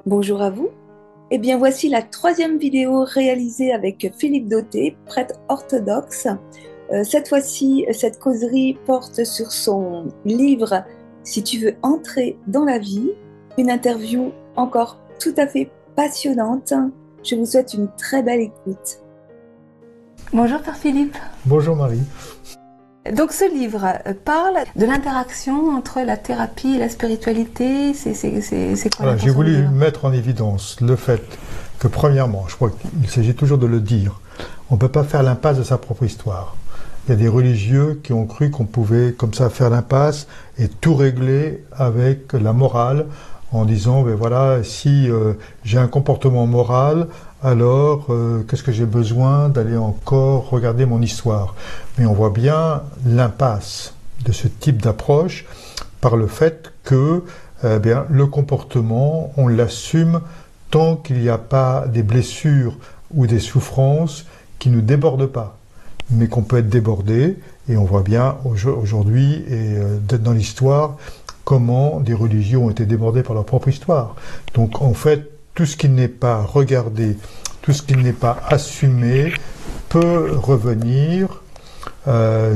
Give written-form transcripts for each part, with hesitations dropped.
Bonjour à vous. Eh bien, voici la troisième vidéo réalisée avec Philippe Dauté, prêtre orthodoxe. Cette fois-ci, cette causerie porte sur son livre Si tu veux entrer dans la vie, une interview encore tout à fait passionnante. Je vous souhaite une très belle écoute. Bonjour Père Philippe. Bonjour Marie. Donc ce livre parle de l'interaction entre la thérapie et la spiritualité. C'est quoi Voilà, j'ai voulu mettre en évidence le fait que premièrement, je crois qu'il s'agit toujours de le dire, on ne peut pas faire l'impasse de sa propre histoire. Il y a des religieux qui ont cru qu'on pouvait comme ça faire l'impasse et tout régler avec la morale en disant, ben voilà, si j'ai un comportement moral, alors qu'est-ce que j'ai besoin d'aller encore regarder mon histoire? Mais on voit bien l'impasse de ce type d'approche par le fait que bien, le comportement, on l'assume tant qu'il n'y a pas des blessures ou des souffrances qui ne nous débordent pas, mais qu'on peut être débordé, et on voit bien aujourd'hui et dans l'histoire comment des religions ont été débordées par leur propre histoire. Donc en fait, tout ce qui n'est pas regardé, tout ce qui n'est pas assumé peut revenir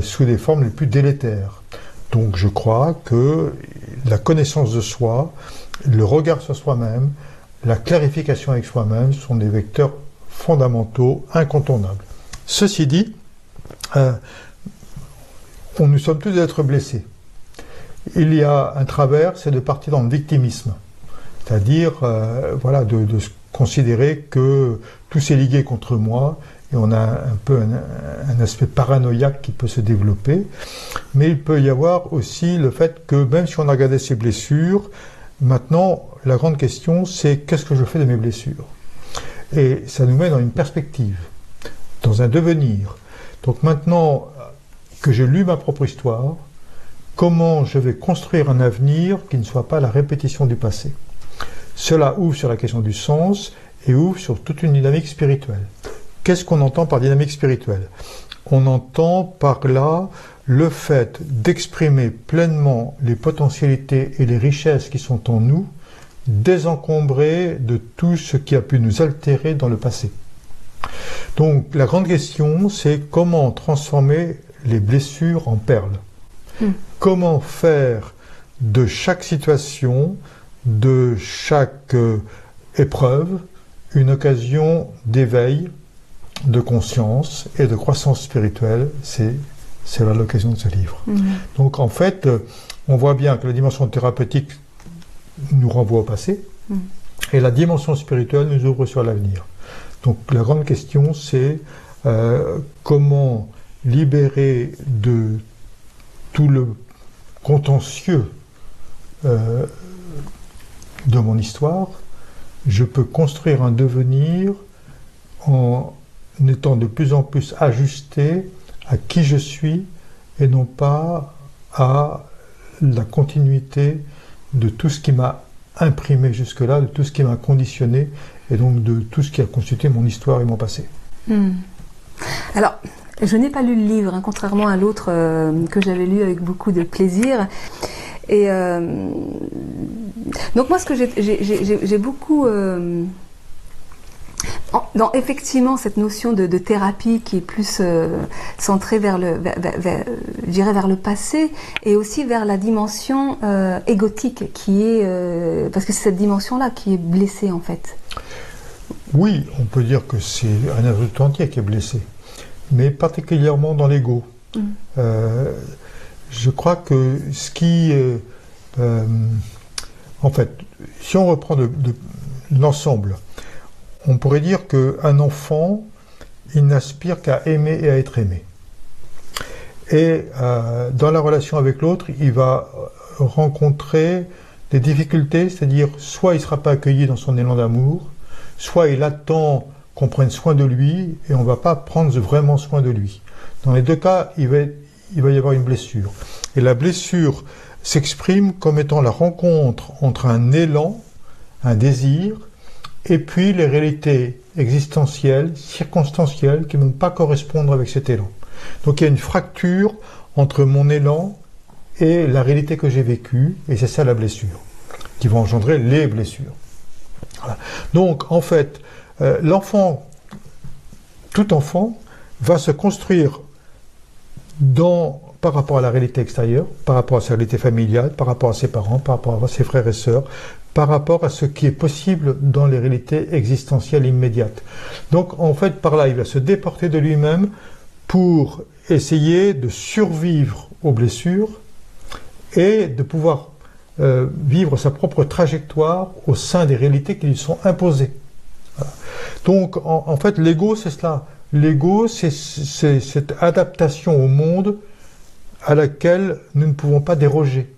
sous des formes les plus délétères. Donc je crois que la connaissance de soi, le regard sur soi-même, la clarification avec soi-même sont des vecteurs fondamentaux, incontournables. Ceci dit, nous sommes tous des êtres blessés. Il y a un travers, c'est de partir dans le victimisme. C'est-à-dire, voilà, de se considérer que tout s'est ligué contre moi, et on a un peu un aspect paranoïaque qui peut se développer. Mais il peut y avoir aussi le fait que même si on a regardé ses blessures, maintenant, la grande question, c'est qu'est-ce que je fais de mes blessures? Et ça nous met dans une perspective, dans un devenir. Donc maintenant que j'ai lu ma propre histoire, comment je vais construire un avenir qui ne soit pas la répétition du passé? Cela ouvre sur la question du sens et ouvre sur toute une dynamique spirituelle. Qu'est-ce qu'on entend par dynamique spirituelle? On entend par là le fait d'exprimer pleinement les potentialités et les richesses qui sont en nous, désencombrés de tout ce qui a pu nous altérer dans le passé. Donc la grande question, c'est comment transformer les blessures en perles. Comment faire de chaque situation, de chaque épreuve, une occasion d'éveil, de conscience et de croissance spirituelle. C'est là l'occasion de ce livre. Donc en fait, on voit bien que la dimension thérapeutique nous renvoie au passé et la dimension spirituelle nous ouvre sur l'avenir. Donc la grande question, c'est comment libérer de tout le contentieux de mon histoire, je peux construire un devenir en étant de plus en plus ajusté à qui je suis et non pas à la continuité de tout ce qui m'a imprimé jusque-là, de tout ce qui m'a conditionné et donc de tout ce qui a constitué mon histoire et mon passé. Alors, je n'ai pas lu le livre, hein, contrairement à l'autre que j'avais lu avec beaucoup de plaisir. Et donc moi, ce que j'ai beaucoup dans effectivement cette notion de thérapie qui est plus centrée vers je dirais vers le passé et aussi vers la dimension égotique qui est parce que c'est cette dimension-là qui est blessée en fait. Oui, on peut dire que c'est un être tout entier qui est blessé, mais particulièrement dans l'ego. Je crois que ce qui en fait, si on reprend l'ensemble, on pourrait dire qu'un enfant, il n'aspire qu'à aimer et à être aimé. Et dans la relation avec l'autre, il va rencontrer des difficultés, c'est-à-dire soit il ne sera pas accueilli dans son élan d'amour, soit il attend qu'on prenne soin de lui et on ne va pas prendre vraiment soin de lui. Dans les deux cas, il va y avoir une blessure. Et la blessure s'exprime comme étant la rencontre entre un élan, un désir, et puis les réalités existentielles, circonstancielles, qui ne vont pas correspondre avec cet élan. Donc il y a une fracture entre mon élan et la réalité que j'ai vécue, et c'est ça la blessure, qui va engendrer les blessures. Voilà. Donc, en fait, l'enfant, tout enfant, va se construire par rapport à la réalité extérieure, par rapport à sa réalité familiale, par rapport à ses parents, par rapport à ses frères et sœurs, par rapport à ce qui est possible dans les réalités existentielles immédiates. Donc, en fait, par là, il va se déporter de lui-même pour essayer de survivre aux blessures et de pouvoir vivre sa propre trajectoire au sein des réalités qui lui sont imposées. Voilà. Donc, en fait, l'ego, c'est cela. L'ego, c'est cette adaptation au monde à laquelle nous ne pouvons pas déroger.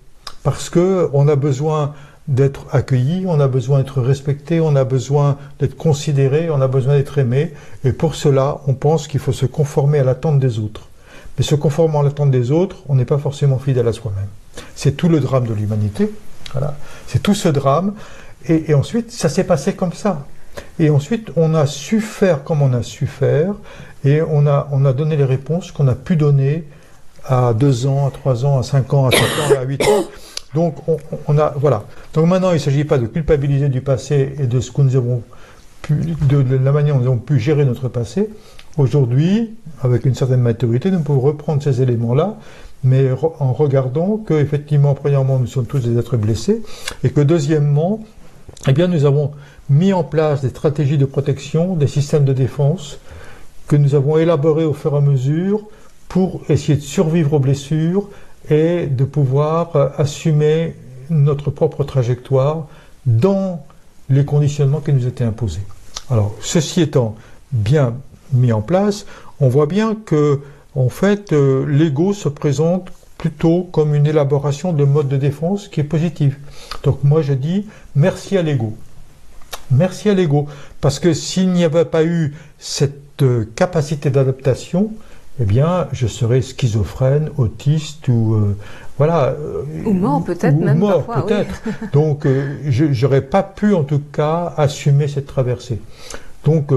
Parce qu'on a besoin d'être accueilli, on a besoin d'être respecté, on a besoin d'être considéré, on a besoin d'être aimé. Et pour cela, on pense qu'il faut se conformer à l'attente des autres. Mais se conformer à l'attente des autres, on n'est pas forcément fidèle à soi-même. C'est tout le drame de l'humanité. Voilà. C'est tout ce drame. Et ensuite, ça s'est passé comme ça. Et ensuite, on a su faire comme on a su faire. Et on a donné les réponses qu'on a pu donner à 2 ans, à 3 ans, à 5 ans, à 7 ans, à 8 ans. Donc, voilà. Donc maintenant, il ne s'agit pas de culpabiliser du passé et de ce que nous avons pu, de la manière dont nous avons pu gérer notre passé. Aujourd'hui, avec une certaine maturité, nous pouvons reprendre ces éléments-là, mais en regardant que, effectivement, premièrement, nous sommes tous des êtres blessés, et que, deuxièmement, eh bien, nous avons mis en place des stratégies de protection, des systèmes de défense, que nous avons élaborés au fur et à mesure pour essayer de survivre aux blessures et de pouvoir assumer notre propre trajectoire dans les conditionnements qui nous étaient imposés. Alors, ceci étant bien mis en place, on voit bien que, en fait, l'ego se présente plutôt comme une élaboration de mode de défense qui est positive. Donc moi je dis merci à l'ego. Merci à l'ego. Parce que s'il n'y avait pas eu cette capacité d'adaptation, eh bien je serais schizophrène, autiste ou voilà. Ou mort peut-être même mort, parfois. Peut-être. Oui. Donc je n'aurais pas pu en tout cas assumer cette traversée. Donc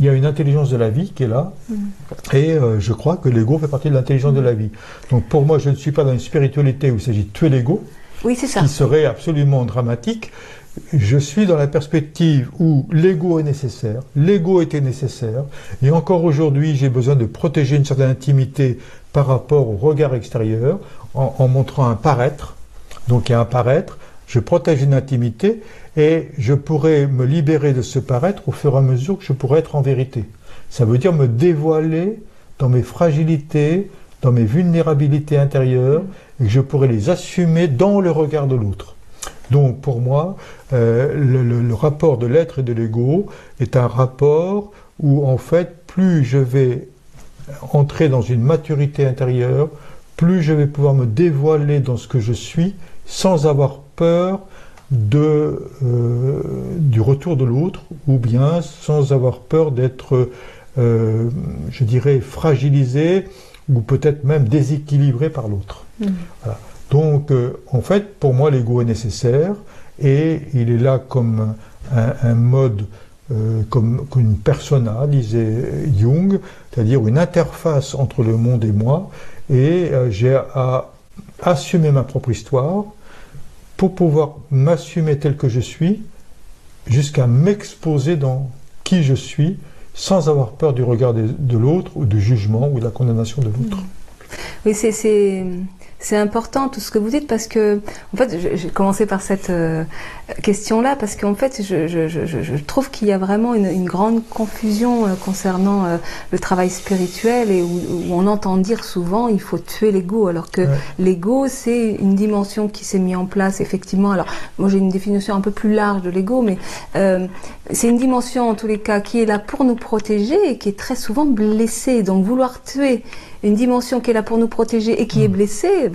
il y a une intelligence de la vie qui est là, et je crois que l'ego fait partie de l'intelligence de la vie. Donc pour moi, je ne suis pas dans une spiritualité où il s'agit de tuer l'ego, oui, c'est ça, qui serait absolument dramatique. Je suis dans la perspective où l'ego est nécessaire, l'ego était nécessaire, et encore aujourd'hui, j'ai besoin de protéger une certaine intimité par rapport au regard extérieur, en montrant un paraître. Donc il y a un paraître, je protège une intimité, et je pourrais me libérer de ce paraître au fur et à mesure que je pourrais être en vérité. Ça veut dire me dévoiler dans mes fragilités, dans mes vulnérabilités intérieures, et que je pourrais les assumer dans le regard de l'autre. Donc pour moi, le rapport de l'être et de l'ego est un rapport où en fait, plus je vais entrer dans une maturité intérieure, plus je vais pouvoir me dévoiler dans ce que je suis, sans avoir peur du retour de l'autre, ou bien sans avoir peur d'être, je dirais, fragilisé, ou peut-être même déséquilibré par l'autre. Voilà. Donc, en fait, pour moi, l'ego est nécessaire, et il est là comme un mode, comme une persona, disait Jung, c'est-à-dire une interface entre le monde et moi, et j'ai à assumer ma propre histoire, pour pouvoir m'assumer tel que je suis, jusqu'à m'exposer dans qui je suis, sans avoir peur du regard de l'autre, ou du jugement, ou de la condamnation de l'autre. Oui, c'est important tout ce que vous dites, parce que, en fait, j'ai commencé par cette question-là, parce qu'en fait, je trouve qu'il y a vraiment une grande confusion concernant le travail spirituel, et où on entend dire souvent il faut tuer l'ego, alors que l'ego, c'est une dimension qui s'est mise en place, effectivement. Alors, moi j'ai une définition un peu plus large de l'ego, mais c'est une dimension, en tous les cas, qui est là pour nous protéger et qui est très souvent blessée. Donc, vouloir tuer une dimension qui est là pour nous protéger et qui est blessée,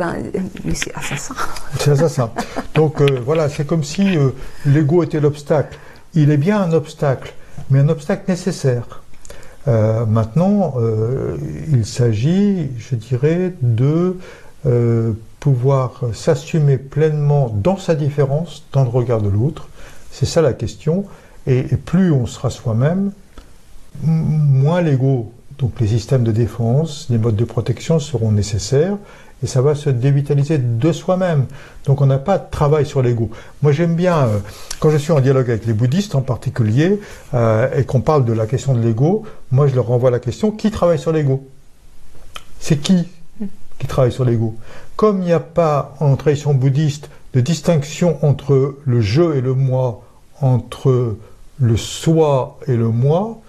mais c'est assassin. C'est assassin. Donc voilà, c'est comme si l'ego était l'obstacle. Il est bien un obstacle, mais un obstacle nécessaire. Maintenant, il s'agit, je dirais, de pouvoir s'assumer pleinement dans sa différence, dans le regard de l'autre. C'est ça la question. Et plus on sera soi-même, moins l'ego donc les systèmes de défense, les modes de protection seront nécessaires, et ça va se dévitaliser de soi-même. Donc on n'a pas de travail sur l'ego. Moi j'aime bien, quand je suis en dialogue avec les bouddhistes en particulier, et qu'on parle de la question de l'ego, moi je leur renvoie la question, qui travaille sur l'ego? C'est qui travaille sur l'ego? Comme il n'y a pas en tradition bouddhiste de distinction entre le je et le moi, entre le soi et le moi,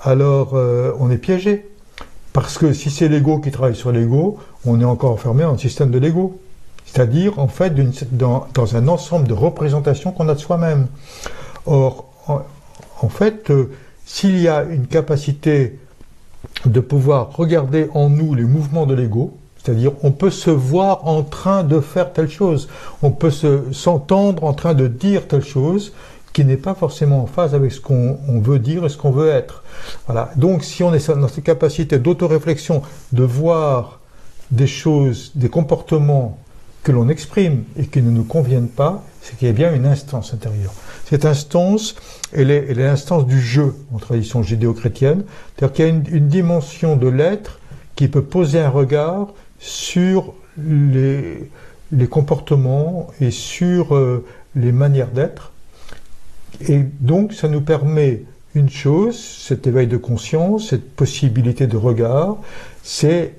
alors on est piégé. Parce que si c'est l'ego qui travaille sur l'ego, on est encore enfermé dans le système de l'ego. C'est-à-dire, en fait, dans un ensemble de représentations qu'on a de soi-même. Or, en fait, s'il y a une capacité de pouvoir regarder en nous les mouvements de l'ego, c'est-à-dire on peut se voir en train de faire telle chose, on peut s'entendre en train de dire telle chose, qui n'est pas forcément en phase avec ce qu'on veut dire et ce qu'on veut être. Voilà. Donc si on est dans cette capacité d'autoréflexion, de voir des choses, des comportements que l'on exprime et qui ne nous conviennent pas, c'est qu'il y a bien une instance intérieure. Cette instance, elle est l'instance du je en tradition judéo-chrétienne, c'est-à-dire qu'il y a une dimension de l'être qui peut poser un regard sur les comportements et sur les manières d'être. Et donc, ça nous permet une chose, cet éveil de conscience, cette possibilité de regard, c'est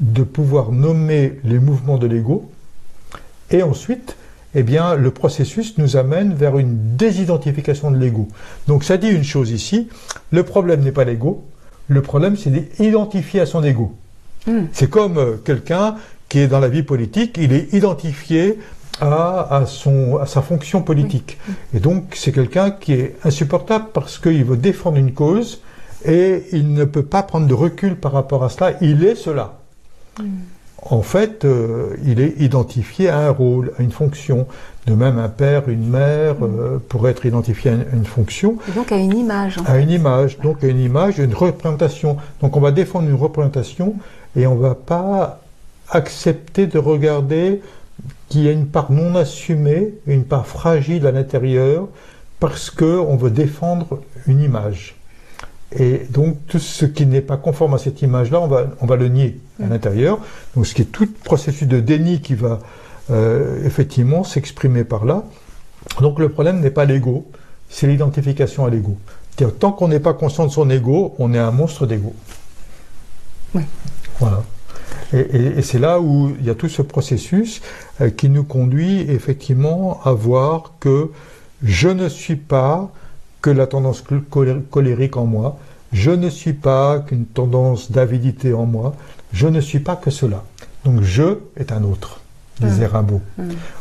de pouvoir nommer les mouvements de l'ego. Et ensuite, eh bien, le processus nous amène vers une désidentification de l'ego. Donc, ça dit une chose ici, le problème n'est pas l'ego, le problème c'est d'identifier à son ego. C'est comme quelqu'un qui est dans la vie politique, il est identifié à sa fonction politique. Et donc, c'est quelqu'un qui est insupportable parce qu'il veut défendre une cause et il ne peut pas prendre de recul par rapport à cela. Il est cela. En fait, il est identifié à un rôle, à une fonction. De même, un père, une mère pourrait être identifié à une fonction. Et donc à une image. À une image. Donc à une image, une représentation. Donc on va défendre une représentation et on ne va pas accepter de regarder qu'il y a une part non assumée, une part fragile à l'intérieur, parce qu'on veut défendre une image. Et donc tout ce qui n'est pas conforme à cette image-là, on va le nier à l'intérieur. Donc ce qui est tout processus de déni qui va effectivement s'exprimer par là. Donc le problème n'est pas l'ego, c'est l'identification à l'ego. C'est-à-dire, tant qu'on n'est pas conscient de son ego, on est un monstre d'ego. Oui. Voilà. Et c'est là où il y a tout ce processus qui nous conduit effectivement à voir que je ne suis pas que la tendance colérique en moi, je ne suis pas qu'une tendance d'avidité en moi, je ne suis pas que cela. Donc je est un autre, disait Rimbaud.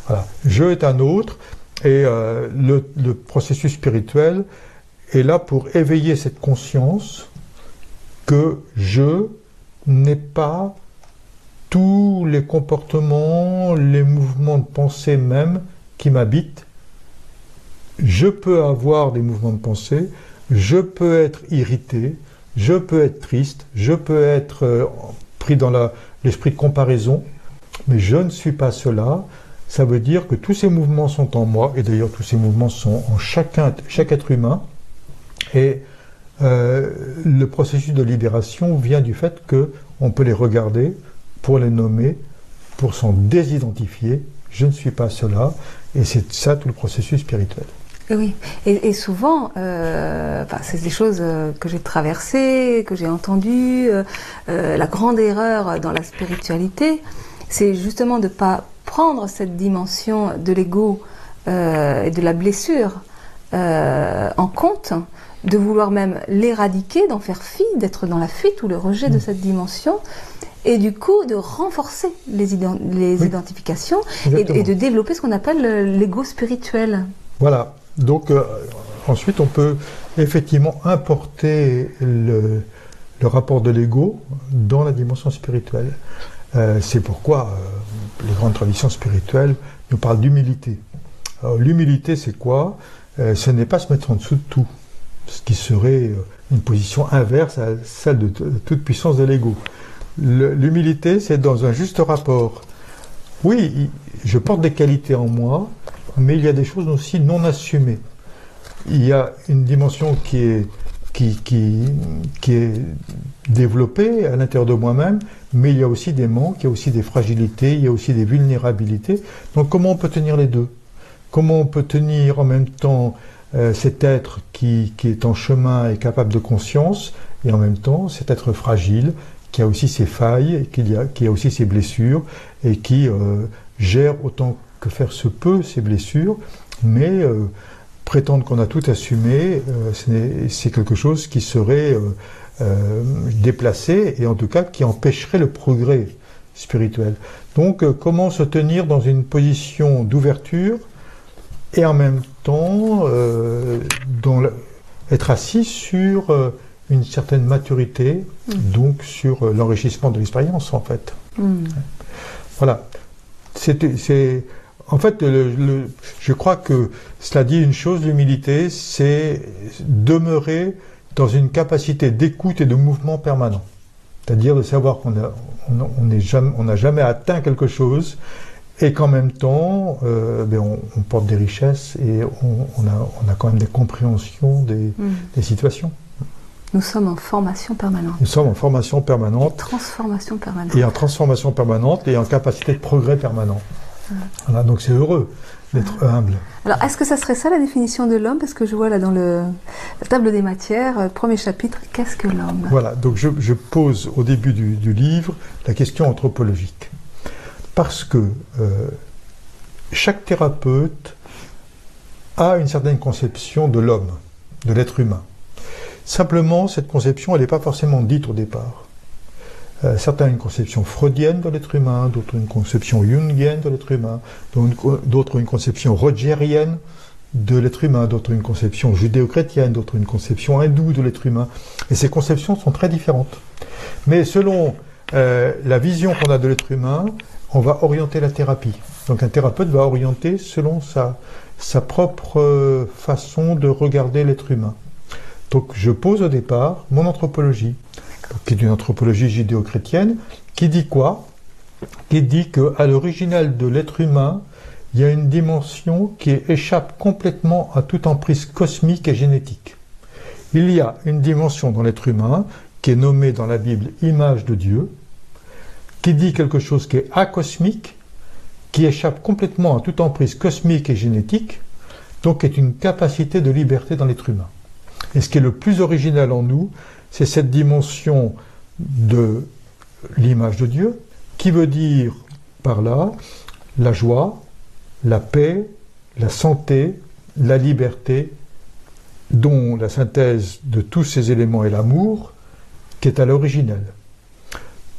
Voilà. Je est un autre, et le processus spirituel est là pour éveiller cette conscience que je n'ai pas tous les comportements, les mouvements de pensée même qui m'habitent. Je peux avoir des mouvements de pensée, je peux être irrité, je peux être triste, je peux être pris dans l'esprit de comparaison, mais je ne suis pas cela. Ça veut dire que tous ces mouvements sont en moi, et d'ailleurs tous ces mouvements sont en chaque être humain, et le processus de libération vient du fait qu'on peut les regarder, pour les nommer, pour s'en désidentifier, je ne suis pas cela, et c'est ça tout le processus spirituel. Oui, et souvent, c'est des choses que j'ai traversées, que j'ai entendues. La grande erreur dans la spiritualité, c'est justement de ne pas prendre cette dimension de l'ego et de la blessure en compte, de vouloir même l'éradiquer, d'en faire fi, d'être dans la fuite ou le rejet de cette dimension, et du coup de renforcer les identifications et de développer ce qu'on appelle l'ego spirituel. Voilà. Donc ensuite on peut effectivement importer le rapport de l'ego dans la dimension spirituelle. C'est pourquoi les grandes traditions spirituelles nous parlent d'humilité. L'humilité, c'est quoi? Ce n'est pas se mettre en dessous de tout, ce qui serait une position inverse à celle de toute puissance de l'ego. L'humilité, c'est dans un juste rapport. Oui, je porte des qualités en moi, mais il y a des choses aussi non assumées. Il y a une dimension qui est qui est développé à l'intérieur de moi-même, mais il y a aussi des manques, il y a aussi des fragilités, il y a aussi des vulnérabilités. Donc comment on peut tenir les deux? Comment on peut tenir en même temps cet être qui est en chemin et capable de conscience, et en même temps cet être fragile, qui a aussi ses failles, et qui a aussi ses blessures, et qui gère autant que faire se peut ses blessures, mais prétendre qu'on a tout assumé, c'est quelque chose qui serait déplacé, et en tout cas qui empêcherait le progrès spirituel. Donc comment se tenir dans une position d'ouverture, et en même temps être assis sur une certaine maturité, donc sur l'enrichissement de l'expérience en fait. Voilà. En fait, je crois que cela dit une chose, l'humilité, c'est demeurer dans une capacité d'écoute et de mouvement permanent. C'est-à-dire de savoir qu'on n'a jamais atteint quelque chose, et qu'en même temps, on porte des richesses et on a quand même des compréhensions des situations. Nous sommes en formation permanente. Nous sommes en formation permanente. Et transformation permanente. Et en transformation permanente et en capacité de progrès permanent. Voilà, donc c'est heureux d'être humble. Alors, est-ce que ça serait ça la définition de l'homme? Parce que je vois là dans la table des matières, premier chapitre, qu'est-ce que l'homme? Voilà, donc je pose au début du livre la question anthropologique. Parce que chaque thérapeute a une certaine conception de l'homme, de l'être humain. Simplement, cette conception, elle n'est pas forcément dite au départ. Certains ont une conception freudienne de l'être humain, d'autres une conception jungienne de l'être humain, d'autres une conception rogérienne de l'être humain, d'autres une conception judéo-chrétienne, d'autres une conception hindoue de l'être humain. Et ces conceptions sont très différentes. Mais selon la vision qu'on a de l'être humain, on va orienter la thérapie. Donc un thérapeute va orienter selon sa propre façon de regarder l'être humain. Donc je pose au départ mon anthropologie, qui est une anthropologie judéo-chrétienne, qui dit quoi? Qui dit qu'à l'original de l'être humain, il y a une dimension qui échappe complètement à toute emprise cosmique et génétique. Il y a une dimension dans l'être humain qui est nommée dans la Bible image de Dieu, qui dit quelque chose qui est acosmique, qui échappe complètement à toute emprise cosmique et génétique, donc est une capacité de liberté dans l'être humain. Et ce qui est le plus original en nous, c'est cette dimension de l'image de Dieu, qui veut dire par là la joie, la paix, la santé, la liberté, dont la synthèse de tous ces éléments est l'amour, qui est à l'originel.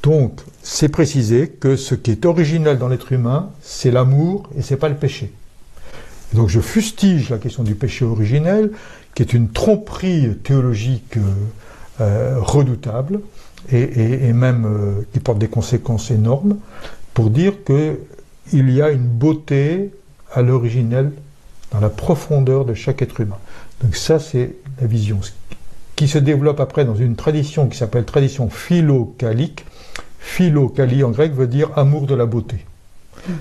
Donc, c'est précisé que ce qui est original dans l'être humain, c'est l'amour et c'est pas le péché. Et donc, je fustige la question du péché originel, qui est une tromperie théologique redoutable et même qui porte des conséquences énormes, pour dire qu'il y a une beauté à l'originel dans la profondeur de chaque être humain. Donc ça, c'est la vision qui se développe après dans une tradition qui s'appelle tradition philokalique. Philokali en grec veut dire amour de la beauté.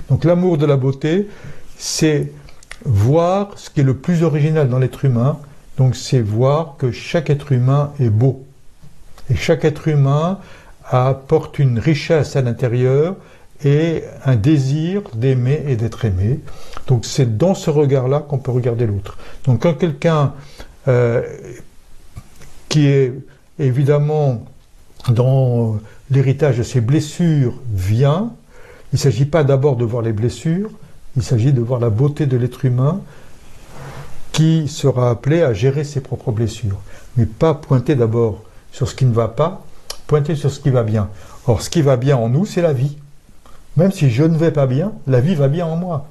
Donc l'amour de la beauté, c'est voir ce qui est le plus original dans l'être humain. Donc c'est voir que chaque être humain est beau. Et chaque être humain apporte une richesse à l'intérieur et un désir d'aimer et d'être aimé. Donc c'est dans ce regard-là qu'on peut regarder l'autre. Donc quand quelqu'un qui est évidemment dans l'héritage de ses blessures vient, il ne s'agit pas d'abord de voir les blessures, il s'agit de voir la beauté de l'être humain qui sera appelé à gérer ses propres blessures. Mais pas pointer d'abord sur ce qui ne va pas, pointer sur ce qui va bien. Or, ce qui va bien en nous, c'est la vie. Même si je ne vais pas bien, la vie va bien en moi.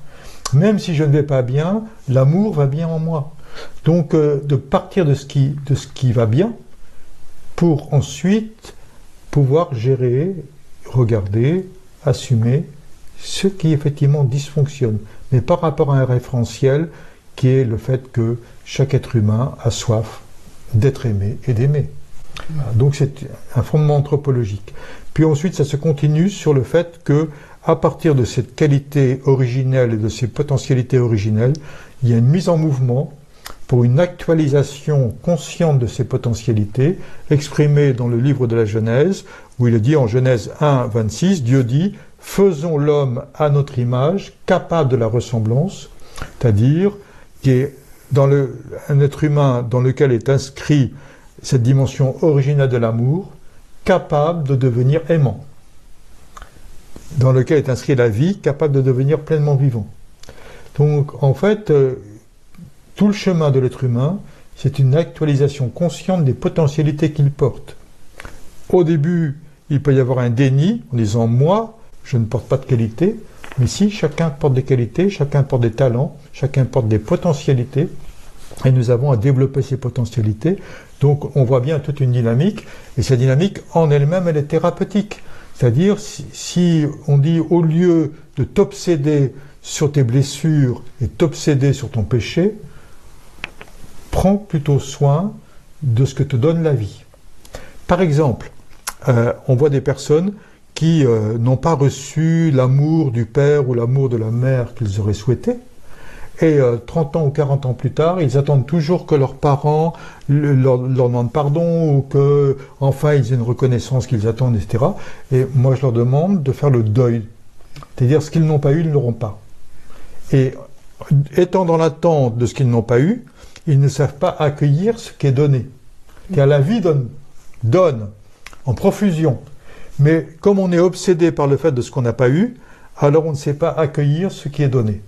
Même si je ne vais pas bien, l'amour va bien en moi. Donc, de partir de ce qui va bien, pour ensuite pouvoir gérer, regarder, assumer ce qui effectivement dysfonctionne. Mais par rapport à un référentiel qui est le fait que chaque être humain a soif d'être aimé et d'aimer. Voilà. Donc c'est un fondement anthropologique. Puis ensuite, ça se continue sur le fait que, à partir de cette qualité originelle et de ces potentialités originelles, il y a une mise en mouvement pour une actualisation consciente de ses potentialités, exprimée dans le livre de la Genèse, où il est dit en Genèse 1, 26, Dieu dit « Faisons l'homme à notre image, capable de la ressemblance », c'est-à-dire qui est un être humain dans lequel est inscrit cette dimension originelle de l'amour, capable de devenir aimant, dans lequel est inscrit la vie, capable de devenir pleinement vivant. Donc en fait, tout le chemin de l'être humain, c'est une actualisation consciente des potentialités qu'il porte. Au début, il peut y avoir un déni en disant « moi, je ne porte pas de qualité », mais si, chacun porte des qualités, chacun porte des talents, chacun porte des potentialités, et nous avons à développer ces potentialités. Donc on voit bien toute une dynamique, et cette dynamique en elle-même, elle est thérapeutique. C'est-à-dire, si on dit au lieu de t'obséder sur tes blessures et t'obséder sur ton péché, prends plutôt soin de ce que te donne la vie. Par exemple, on voit des personnes qui n'ont pas reçu l'amour du père ou l'amour de la mère qu'ils auraient souhaité, et 30 ans ou 40 ans plus tard, ils attendent toujours que leurs parents leur demandent pardon, ou que enfin ils aient une reconnaissance qu'ils attendent, etc. Et moi je leur demande de faire le deuil. C'est-à-dire ce qu'ils n'ont pas eu, ils ne l'auront pas. Et étant dans l'attente de ce qu'ils n'ont pas eu, ils ne savent pas accueillir ce qui est donné. Car la vie donne en profusion. Mais comme on est obsédé par le fait de ce qu'on n'a pas eu, alors on ne sait pas accueillir ce qui est donné.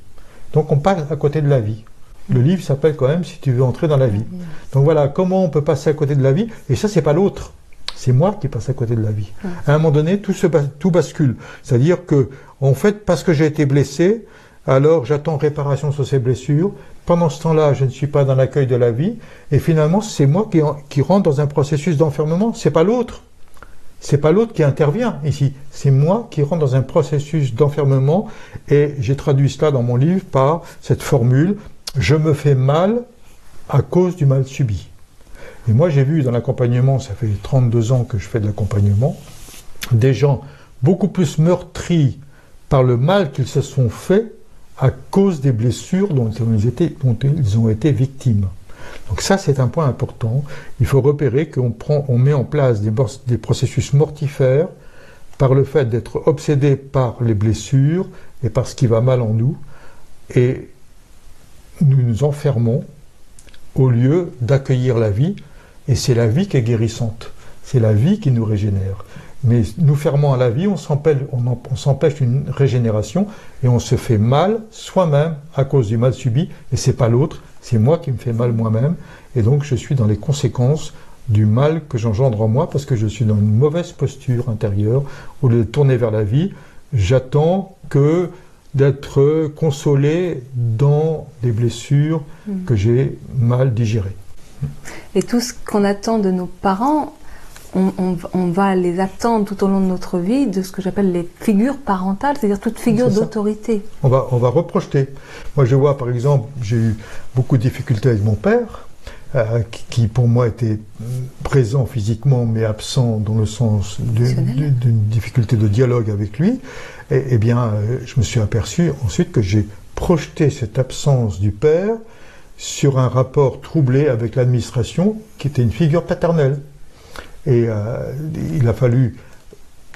Donc on passe à côté de la vie. Le livre s'appelle quand même « Si tu veux entrer dans la vie ». Donc voilà, comment on peut passer à côté de la vie? Et ça, c'est pas l'autre. C'est moi qui passe à côté de la vie. À un moment donné, tout bascule. C'est-à-dire que, en fait, parce que j'ai été blessé, alors j'attends réparation sur ces blessures. Pendant ce temps-là, je ne suis pas dans l'accueil de la vie. Et finalement, c'est moi qui rentre dans un processus d'enfermement. C'est pas l'autre. C'est pas l'autre qui intervient ici. C'est moi qui rentre dans un processus d'enfermement. Et j'ai traduit cela dans mon livre par cette formule « Je me fais mal à cause du mal subi ». Et moi, j'ai vu dans l'accompagnement, ça fait 32 ans que je fais de l'accompagnement, des gens beaucoup plus meurtris par le mal qu'ils se sont fait à cause des blessures dont ils ont été victimes. Donc ça, c'est un point important. Il faut repérer qu'on met en place des processus mortifères par le fait d'être obsédé par les blessures et par ce qui va mal en nous. Et nous nous enfermons au lieu d'accueillir la vie. Et c'est la vie qui est guérissante. C'est la vie qui nous régénère. Mais nous fermons à la vie, on s'empêche une régénération et on se fait mal soi-même à cause du mal subi. Et c'est pas l'autre, c'est moi qui me fais mal moi-même. Et donc je suis dans les conséquences du mal que j'engendre en moi parce que je suis dans une mauvaise posture intérieure. Au lieu de tourner vers la vie, j'attends que d'être consolé dans des blessures que j'ai mal digérées. Et tout ce qu'on attend de nos parents, on va les attendre tout au long de notre vie de ce que j'appelle les figures parentales, c'est-à-dire toute figure d'autorité. On va reprojeter. Moi je vois par exemple, j'ai eu beaucoup de difficultés avec mon père, qui pour moi était présent physiquement mais absent dans le sens d'une difficulté de dialogue avec lui. Et bien je me suis aperçu ensuite que j'ai projeté cette absence du père sur un rapport troublé avec l'administration qui était une figure paternelle. Et il a fallu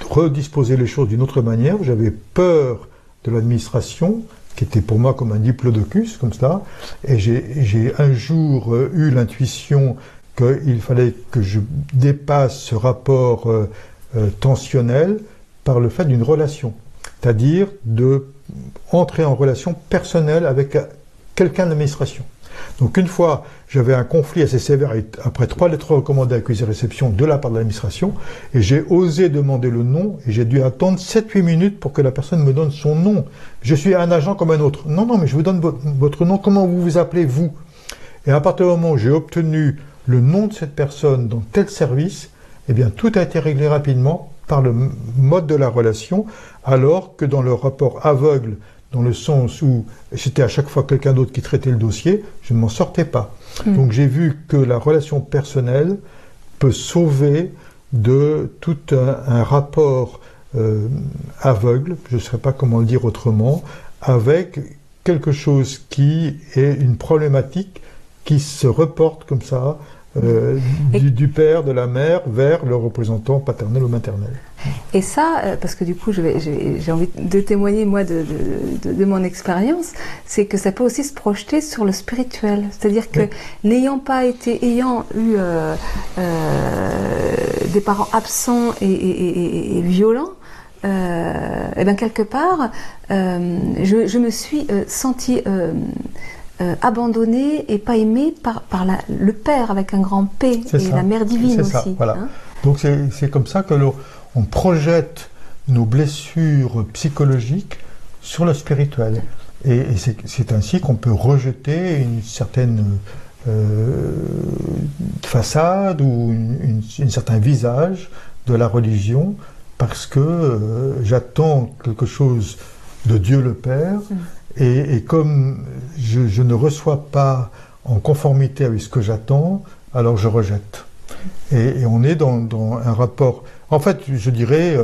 redisposer les choses d'une autre manière. J'avais peur de l'administration, qui était pour moi comme un diplodocus, comme ça. Et j'ai un jour eu l'intuition qu'il fallait que je dépasse ce rapport tensionnel par le fait d'une relation. C'est-à-dire de entrer en relation personnelle avec quelqu'un de l'administration. Donc une fois, j'avais un conflit assez sévère après 3 lettres recommandées accusé-réception de la part de l'administration, et j'ai osé demander le nom, et j'ai dû attendre 7-8 minutes pour que la personne me donne son nom. Je suis un agent comme un autre. Non, mais je vous donne votre nom, comment vous vous appelez, vous? Et à partir du moment où j'ai obtenu le nom de cette personne dans tel service, eh bien tout a été réglé rapidement par le mode de la relation, alors que dans le rapport aveugle, dans le sens où c'était à chaque fois quelqu'un d'autre qui traitait le dossier, je ne m'en sortais pas. Donc j'ai vu que la relation personnelle peut sauver de tout un rapport aveugle, je ne sais pas comment le dire autrement, avec quelque chose qui est une problématique qui se reportent comme ça du père, de la mère, vers le représentant paternel ou maternel. Et ça, parce que du coup, j'ai envie de témoigner, moi, de mon expérience, c'est que ça peut aussi se projeter sur le spirituel. C'est-à-dire que, ayant eu des parents absents et violents, et bien quelque part, je me suis sentie abandonnée et pas aimée par le Père avec un grand P et la Mère divine aussi. Ça, voilà. Donc c'est comme ça que on projette nos blessures psychologiques sur le spirituel. Et c'est ainsi qu'on peut rejeter une certaine façade ou un certain visage de la religion parce que j'attends quelque chose de Dieu le Père et comme je ne reçois pas en conformité avec ce que j'attends, alors je rejette. Et on est dans un rapport... En fait, je dirais,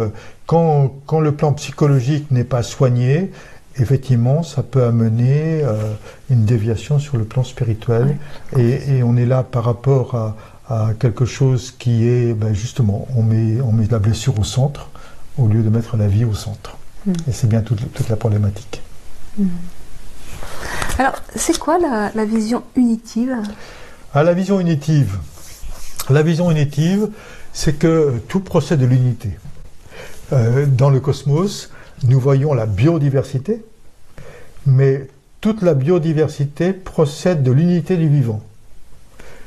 quand le plan psychologique n'est pas soigné, effectivement, ça peut amener une déviation sur le plan spirituel. Et on est là par rapport à quelque chose qui est, justement, on met la blessure au centre, au lieu de mettre la vie au centre. Et c'est bien toute la problématique. Alors, c'est quoi la vision unitive ? La vision unitive. La vision unitive, c'est que tout procède de l'unité. Dans le cosmos, nous voyons la biodiversité, mais toute la biodiversité procède de l'unité du vivant.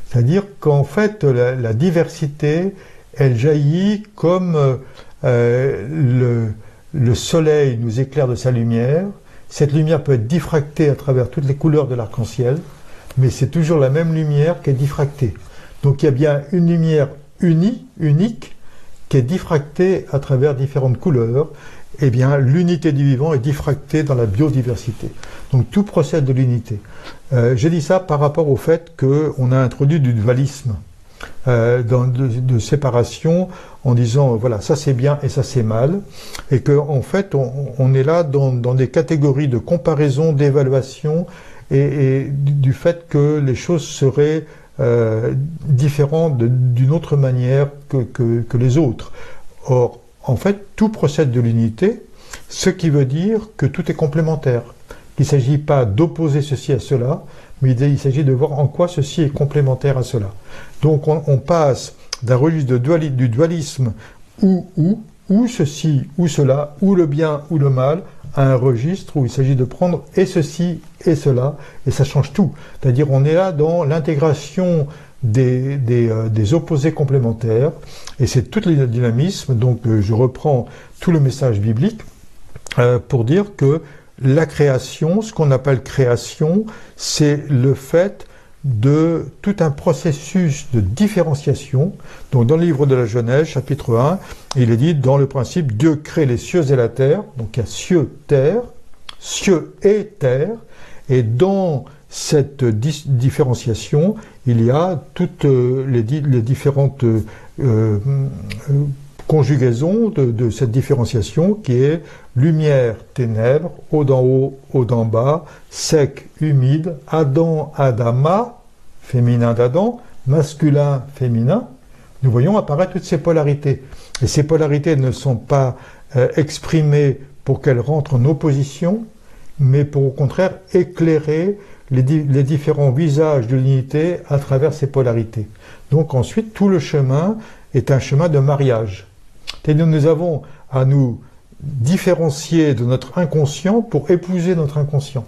C'est-à-dire qu'en fait, la diversité, elle jaillit comme le soleil nous éclaire de sa lumière. Cette lumière peut être diffractée à travers toutes les couleurs de l'arc-en-ciel, mais c'est toujours la même lumière qui est diffractée. Donc il y a bien une lumière unique, qui est diffractée à travers différentes couleurs. Eh bien, l'unité du vivant est diffractée dans la biodiversité. Donc tout procède de l'unité. J'ai dit ça par rapport au fait qu'on a introduit du dualisme, de séparation, en disant, voilà, ça c'est bien et ça c'est mal, et qu'en fait, on est là dans des catégories de comparaison, d'évaluation, et du fait que les choses seraient différentes d'une autre manière que les autres. Or, en fait, tout procède de l'unité, ce qui veut dire que tout est complémentaire. Il ne s'agit pas d'opposer ceci à cela, mais il s'agit de voir en quoi ceci est complémentaire à cela. Donc on passe d'un registre du dualisme ou ceci ou cela, ou le bien ou le mal, à un registre où il s'agit de prendre et ceci et cela, et ça change tout. C'est-à-dire on est là dans l'intégration des opposés complémentaires, et c'est tout le dynamisme. Donc je reprends tout le message biblique pour dire que la création, ce qu'on appelle création, c'est le fait de tout un processus de différenciation. Donc dans le livre de la Genèse, chapitre 1, il est dit, dans le principe, Dieu crée les cieux et la terre. Donc il y a cieux et terre, et dans cette différenciation, il y a toutes les différentes conjugaison de cette différenciation qui est lumière, ténèbres, eau d'en haut, eau d'en bas, sec, humide, Adam, Adama, féminin d'Adam, masculin, féminin. Nous voyons apparaître toutes ces polarités. Et ces polarités ne sont pas exprimées pour qu'elles rentrent en opposition, mais pour au contraire éclairer les différents visages de l'unité à travers ces polarités. Donc ensuite, tout le chemin est un chemin de mariage. C'est-à-dire nous avons à nous différencier de notre inconscient pour épouser notre inconscient.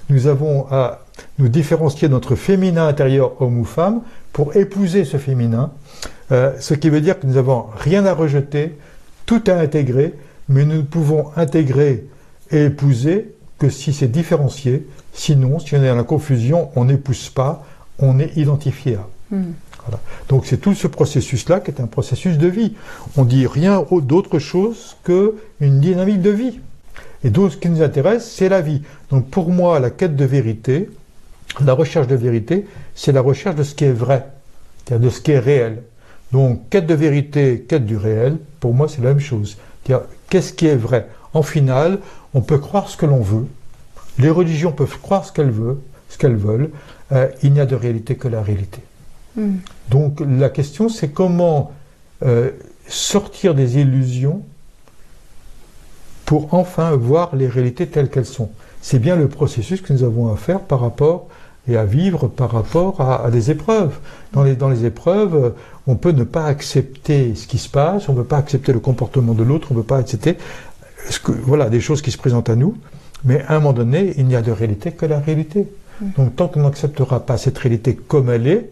Nous avons à nous différencier de notre féminin intérieur, homme ou femme, pour épouser ce féminin. Ce qui veut dire que nous n'avons rien à rejeter, tout à intégrer, mais nous ne pouvons intégrer et épouser que si c'est différencié. Sinon, si on est dans la confusion, on n'épouse pas, on est identifié à. Voilà. Donc c'est tout ce processus-là qui est un processus de vie. On dit rien d'autre chose qu'une dynamique de vie. Et donc ce qui nous intéresse, c'est la vie. Donc pour moi, la quête de vérité, la recherche de vérité, c'est la recherche de ce qui est vrai, c'est-à-dire de ce qui est réel. Donc quête de vérité, quête du réel, pour moi c'est la même chose. C'est-à-dire qu'est-ce qui est vrai? En final, on peut croire ce que l'on veut. Les religions peuvent croire ce qu'elles veulent. ce qu'elles veulent, il n'y a de réalité que la réalité. Donc la question, c'est comment sortir des illusions pour enfin voir les réalités telles qu'elles sont. C'est bien le processus que nous avons à faire par rapport et à vivre par rapport à des épreuves. Dans les épreuves, on peut ne pas accepter ce qui se passe, on ne peut pas accepter le comportement de l'autre, on ne peut pas accepter voilà, des choses qui se présentent à nous, mais à un moment donné, il n'y a de réalité que la réalité. Donc tant qu'on n'acceptera pas cette réalité comme elle est,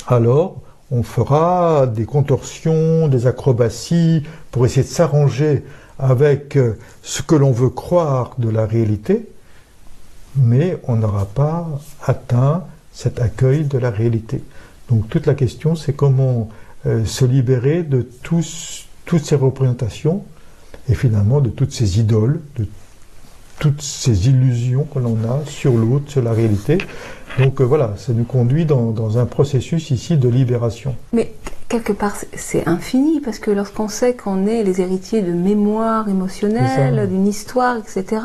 alors on fera des contorsions, des acrobaties pour essayer de s'arranger avec ce que l'on veut croire de la réalité, mais on n'aura pas atteint cet accueil de la réalité. Donc toute la question, c'est comment se libérer de toutes ces représentations et finalement de toutes ces idoles, de toutes ces illusions que l'on a sur l'autre, sur la réalité. Donc voilà, ça nous conduit dans un processus ici de libération. Mais quelque part, c'est infini, parce que lorsqu'on sait qu'on est les héritiers de mémoire émotionnelle, d'une histoire, etc.,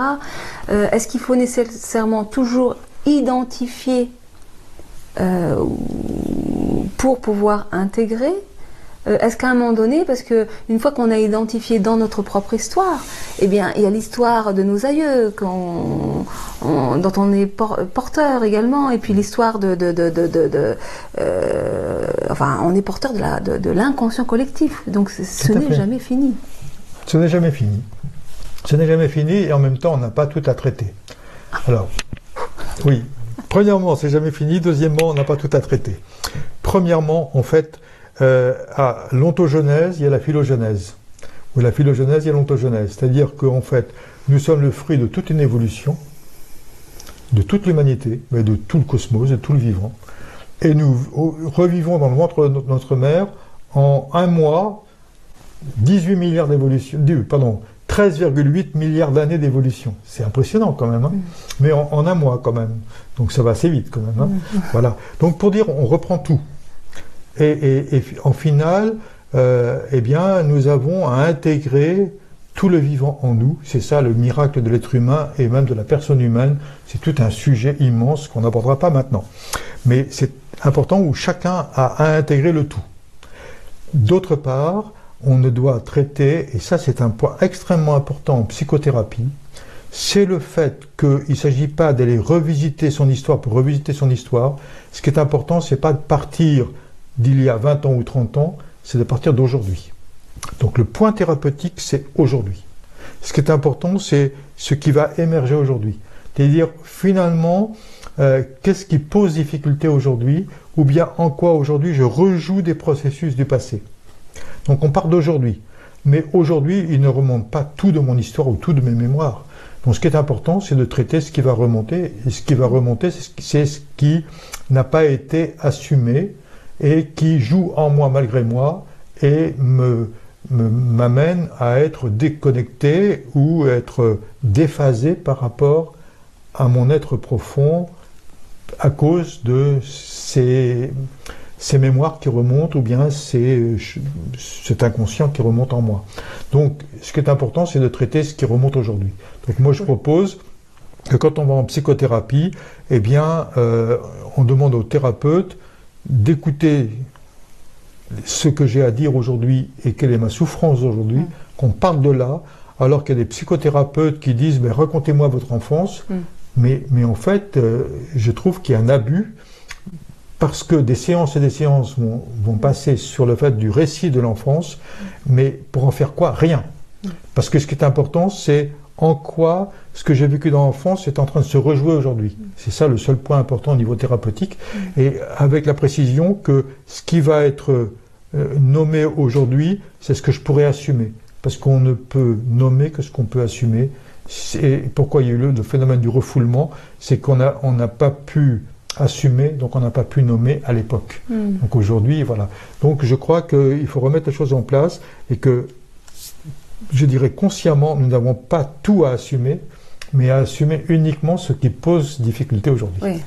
est-ce qu'il faut nécessairement toujours identifier pour pouvoir intégrer? Est-ce qu'à un moment donné, parce que une fois qu'on a identifié dans notre propre histoire, eh bien, il y a l'histoire de nos aïeux dont on est porteur également, et puis l'histoire enfin, on est porteur de l'inconscient collectif. Donc, ce n'est jamais fini. Ce n'est jamais fini. Ce n'est jamais fini, et en même temps, on n'a pas tout à traiter. Alors, oui. Premièrement, c'est jamais fini. Deuxièmement, on n'a pas tout à traiter. Premièrement, en fait, à l'ontogenèse, il y a la philogenèse. Ou la philogenèse, il y a l'ontogenèse. C'est-à-dire qu'en fait, nous sommes le fruit de toute une évolution, de toute l'humanité, mais de tout le cosmos, de tout le vivant. Et nous revivons dans le ventre de notre mère, en un mois, 18 milliards d'évolution, 13,8 milliards d'années d'évolution. C'est impressionnant quand même, hein, mais en un mois quand même. Donc ça va assez vite quand même. Hein. Voilà. Donc pour dire, on reprend tout. Et en finale, eh bien, nous avons à intégrer tout le vivant en nous. C'est ça le miracle de l'être humain et même de la personne humaine. C'est tout un sujet immense qu'on n'abordera pas maintenant. Mais c'est important où chacun a à intégrer le tout. D'autre part, on ne doit traiter, et ça c'est un point extrêmement important en psychothérapie, c'est le fait qu'il ne s'agit pas d'aller revisiter son histoire pour revisiter son histoire. Ce qui est important, c'est pas de partir d'il y a 20 ans ou 30 ans, c'est de partir d'aujourd'hui. Donc le point thérapeutique, c'est aujourd'hui. Ce qui est important, c'est ce qui va émerger aujourd'hui. C'est-à-dire, finalement, qu'est-ce qui pose difficulté aujourd'hui, ou bien en quoi aujourd'hui je rejoue des processus du passé. Donc on part d'aujourd'hui. Mais aujourd'hui, il ne remonte pas tout de mon histoire ou tout de mes mémoires. Donc ce qui est important, c'est de traiter ce qui va remonter. Et ce qui va remonter, c'est ce qui n'a pas été assumé, et qui joue en moi malgré moi et m'amène à être déconnecté ou être déphasé par rapport à mon être profond à cause de ces mémoires qui remontent ou bien cet inconscient qui remonte en moi. Donc ce qui est important, c'est de traiter ce qui remonte aujourd'hui. Donc moi je propose que quand on va en psychothérapie, eh bien on demande au thérapeute d'écouter ce que j'ai à dire aujourd'hui et quelle est ma souffrance aujourd'hui, qu'on parte de là, alors qu'il y a des psychothérapeutes qui disent « racontez-moi votre enfance », mais en fait, je trouve qu'il y a un abus, parce que des séances et des séances vont passer sur le fait du récit de l'enfance, mais pour en faire quoi? Rien. Parce que ce qui est important, c'est en quoi ce que j'ai vécu dans l'enfance est en train de se rejouer aujourd'hui. C'est ça le seul point important au niveau thérapeutique. Et avec la précision que ce qui va être nommé aujourd'hui, c'est ce que je pourrais assumer. Parce qu'on ne peut nommer que ce qu'on peut assumer. Et pourquoi il y a eu le phénomène du refoulement, c'est qu'on n'a pas pu assumer, donc on n'a pas pu nommer à l'époque. Donc aujourd'hui, voilà. Donc je crois qu'il faut remettre les choses en place et que, je dirais consciemment, nous n'avons pas tout à assumer, mais à assumer uniquement ce qui pose difficulté aujourd'hui. Oui,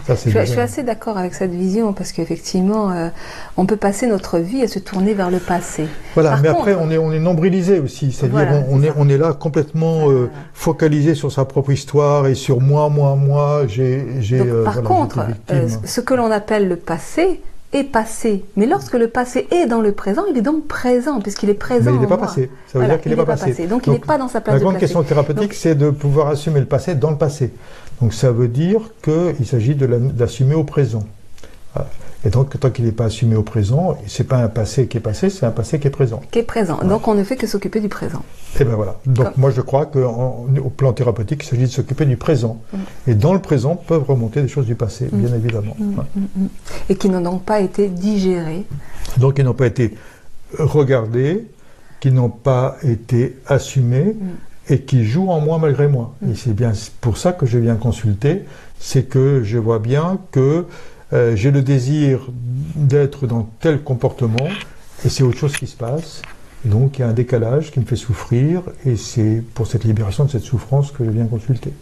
je suis assez d'accord avec cette vision, parce qu'effectivement, on peut passer notre vie à se tourner vers le passé. Voilà, mais après, on est nombrilisé aussi, c'est-à-dire on est là complètement focalisé sur sa propre histoire et sur moi, par contre, ce que l'on appelle le passé est passé. Mais lorsque le passé est dans le présent, il est donc présent, puisqu'il est présent. Mais il n'est pas passé. Ça veut dire qu'il n'est pas passé. Donc il n'est pas dans sa place de La grande question thérapeutique, c'est de pouvoir assumer le passé dans le passé. Donc ça veut dire qu'il s'agit d'assumer au présent. Et donc, tant qu'il n'est pas assumé au présent, c'est pas un passé qui est passé, c'est un passé qui est présent. Qui est présent. Donc, on ne fait que s'occuper du présent. Et bien voilà. Donc, moi, je crois qu'au plan thérapeutique, il s'agit de s'occuper du présent. Et dans le présent, peuvent remonter des choses du passé, bien évidemment. Et qui n'ont donc pas été digérées. Donc, qui n'ont pas été regardées, qui n'ont pas été assumées, et qui jouent en moi malgré moi. Et c'est bien pour ça que je viens consulter, c'est que je vois bien que j'ai le désir d'être dans tel comportement et c'est autre chose qui se passe. Et donc il y a un décalage qui me fait souffrir et c'est pour cette libération de cette souffrance que je viens consulter.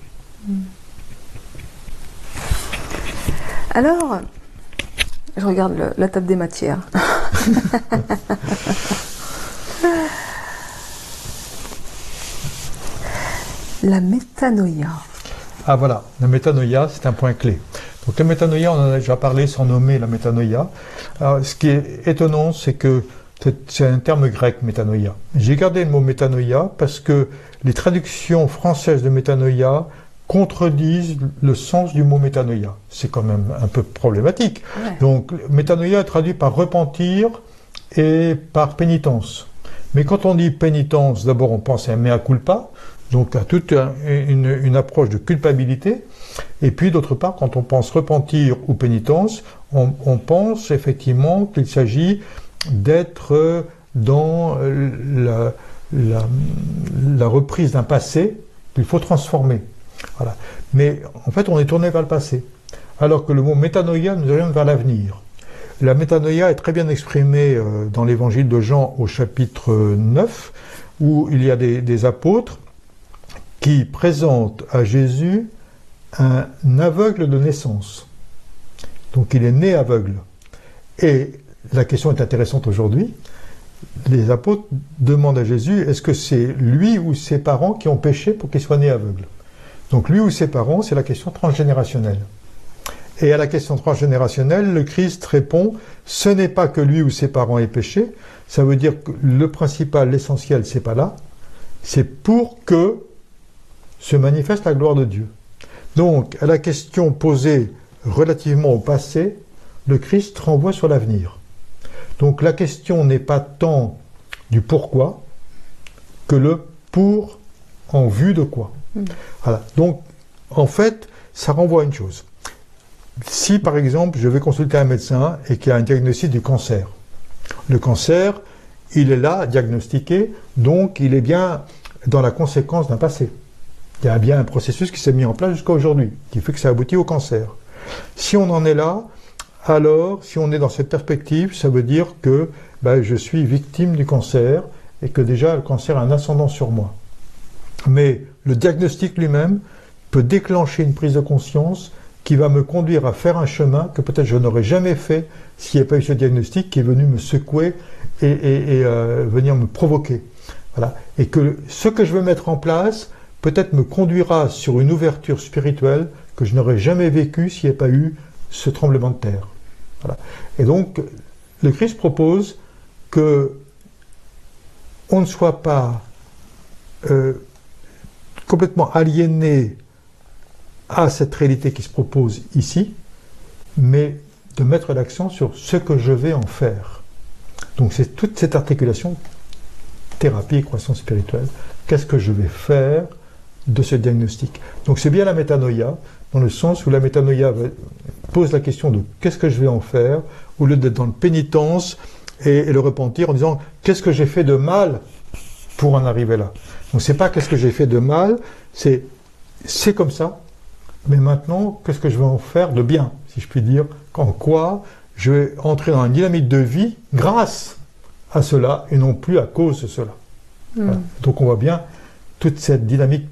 Alors, je regarde la table des matières. La métanoïa. Ah voilà, la métanoïa, c'est un point clé. Donc la métanoïa, on en a déjà parlé sans nommer la métanoïa. Alors, ce qui est étonnant, c'est que c'est un terme grec, métanoïa. J'ai gardé le mot métanoïa parce que les traductions françaises de métanoïa contredisent le sens du mot métanoïa. C'est quand même un peu problématique. Ouais. Donc métanoïa est traduit par repentir et par pénitence. Mais quand on dit pénitence, d'abord on pense à un mea culpa, donc à toute une approche de culpabilité. Et puis d'autre part, quand on pense repentir ou pénitence, on pense effectivement qu'il s'agit d'être dans la reprise d'un passé qu'il faut transformer. Voilà. Mais en fait, on est tourné vers le passé, alors que le mot métanoïa nous oriente vers l'avenir. La métanoïa est très bien exprimée dans l'évangile de Jean au chapitre 9, où il y a des apôtres qui présentent à Jésus un aveugle de naissance. Donc il est né aveugle. Et la question est intéressante aujourd'hui. Les apôtres demandent à Jésus, est-ce que c'est lui ou ses parents qui ont péché pour qu'il soit né aveugle? Donc lui ou ses parents, c'est la question transgénérationnelle. Et à la question transgénérationnelle, le Christ répond, ce n'est pas que lui ou ses parents aient péché, ça veut dire que le principal, l'essentiel, c'est pas là, c'est pour que se manifeste la gloire de Dieu. Donc, à la question posée relativement au passé, le Christ renvoie sur l'avenir. Donc la question n'est pas tant du pourquoi que le pour en vue de quoi. Voilà. Donc, en fait, ça renvoie à une chose. Si, par exemple, je vais consulter un médecin et qu'il y a un diagnostic du cancer, le cancer, il est là, diagnostiqué, donc il est bien dans la conséquence d'un passé. Il y a bien un processus qui s'est mis en place jusqu'à aujourd'hui, qui fait que ça aboutit au cancer. Si on en est là, alors, si on est dans cette perspective, ça veut dire que je suis victime du cancer et que déjà le cancer a un ascendant sur moi. Mais le diagnostic lui-même peut déclencher une prise de conscience qui va me conduire à faire un chemin que peut-être je n'aurais jamais fait s'il n'y avait pas eu ce diagnostic qui est venu me secouer et venir me provoquer. Voilà. Et que ce que je veux mettre en place peut-être me conduira sur une ouverture spirituelle que je n'aurais jamais vécue s'il n'y avait pas eu ce tremblement de terre. Voilà. Et donc, le Christ propose que on ne soit pas complètement aliéné à cette réalité qui se propose ici, mais de mettre l'accent sur ce que je vais en faire. Donc c'est toute cette articulation thérapie et croissance spirituelle. Qu'est-ce que je vais faire de ce diagnostic? Donc c'est bien la métanoïa, dans le sens où la métanoïa pose la question de qu'est-ce que je vais en faire, au lieu d'être dans le pénitence et le repentir en disant qu'est-ce que j'ai fait de mal pour en arriver là. Donc c'est pas qu'est-ce que j'ai fait de mal, c'est comme ça, mais maintenant qu'est-ce que je vais en faire de bien, si je puis dire, en quoi je vais entrer dans une dynamique de vie grâce à cela et non plus à cause de cela. Voilà. Donc on voit bien toute cette dynamique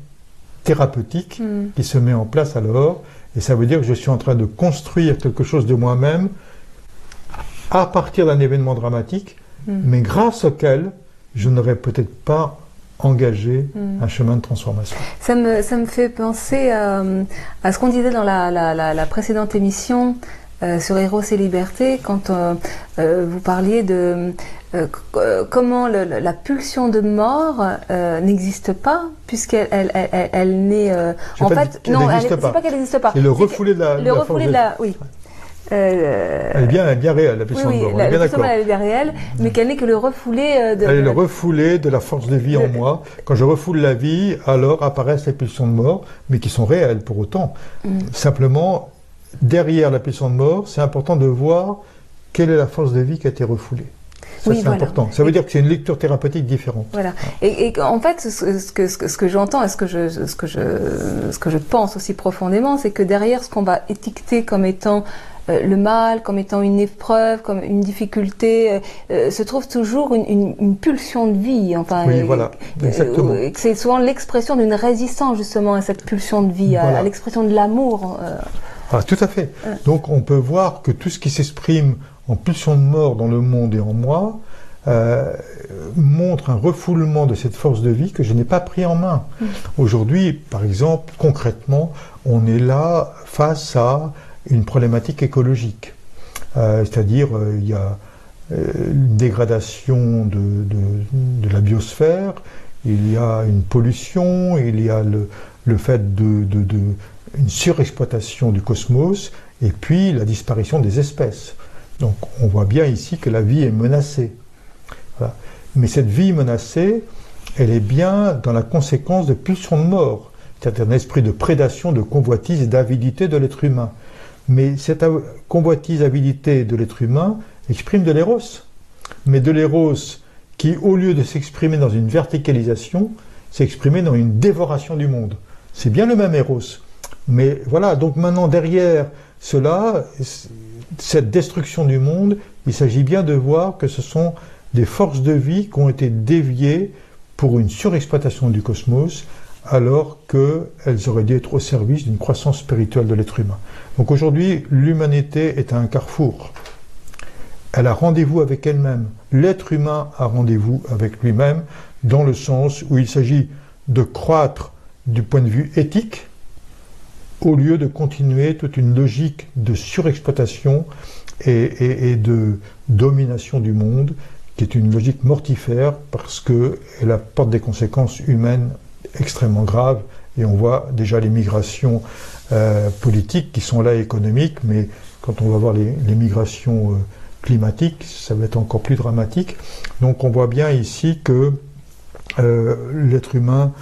thérapeutique qui se met en place alors, et ça veut dire que je suis en train de construire quelque chose de moi-même à partir d'un événement dramatique, mais grâce auquel je n'aurais peut-être pas engagé un chemin de transformation. Ça me fait penser à ce qu'on disait dans la précédente émission sur Héros et Liberté, quand vous parliez de comment la pulsion de mort n'existe pas, puisqu'elle n'est... en fait, non, c'est pas qu'elle n'existe pas. C'est le refoulé de la... Oui. Elle est bien réelle, la pulsion de mort. La pulsion de mort, elle est bien réelle, mais qu'elle n'est que le refoulé de... Elle est le refoulé de la force de vie en moi. Quand je refoule la vie, alors apparaissent les pulsions de mort, mais qui sont réelles pour autant. Simplement, derrière la pulsion de mort, c'est important de voir quelle est la force de vie qui a été refoulée. Ça, c'est important. Ça veut dire que c'est une lecture thérapeutique différente. Voilà. Et en fait, ce que j'entends et ce que je pense aussi profondément, c'est que derrière ce qu'on va étiqueter comme étant le mal, comme étant une épreuve, comme une difficulté, se trouve toujours une pulsion de vie. Enfin, oui, voilà, exactement. C'est souvent l'expression d'une résistance justement à cette pulsion de vie, à l'expression de l'amour. Ah, tout à fait. Donc on peut voir que tout ce qui s'exprime en pulsion de mort dans le monde et en moi montre un refoulement de cette force de vie que je n'ai pas pris en main. Aujourd'hui, par exemple, concrètement, on est là face à une problématique écologique. C'est-à-dire, il y a une dégradation de la biosphère, il y a une pollution, il y a le fait une surexploitation du cosmos, et puis la disparition des espèces. Donc on voit bien ici que la vie est menacée. Voilà. Mais cette vie menacée, elle est bien dans la conséquence de pulsions de mort, c'est-à-dire un esprit de prédation, de convoitise et d'avidité de l'être humain. Mais cette convoitise, avidité de l'être humain exprime de l'éros. Mais de l'éros qui, au lieu de s'exprimer dans une verticalisation, s'exprime dans une dévoration du monde. C'est bien le même éros. Mais voilà, donc maintenant derrière cela, cette destruction du monde, il s'agit bien de voir que ce sont des forces de vie qui ont été déviées pour une surexploitation du cosmos, alors qu'elles auraient dû être au service d'une croissance spirituelle de l'être humain. Donc aujourd'hui, l'humanité est à un carrefour. Elle a rendez-vous avec elle-même. L'être humain a rendez-vous avec lui-même, dans le sens où il s'agit de croître du point de vue éthique, au lieu de continuer toute une logique de surexploitation et de domination du monde, qui est une logique mortifère parce qu'elle apporte des conséquences humaines extrêmement graves. Et on voit déjà les migrations politiques qui sont là, économiques, mais quand on va voir les migrations climatiques, ça va être encore plus dramatique. Donc on voit bien ici que l'être humain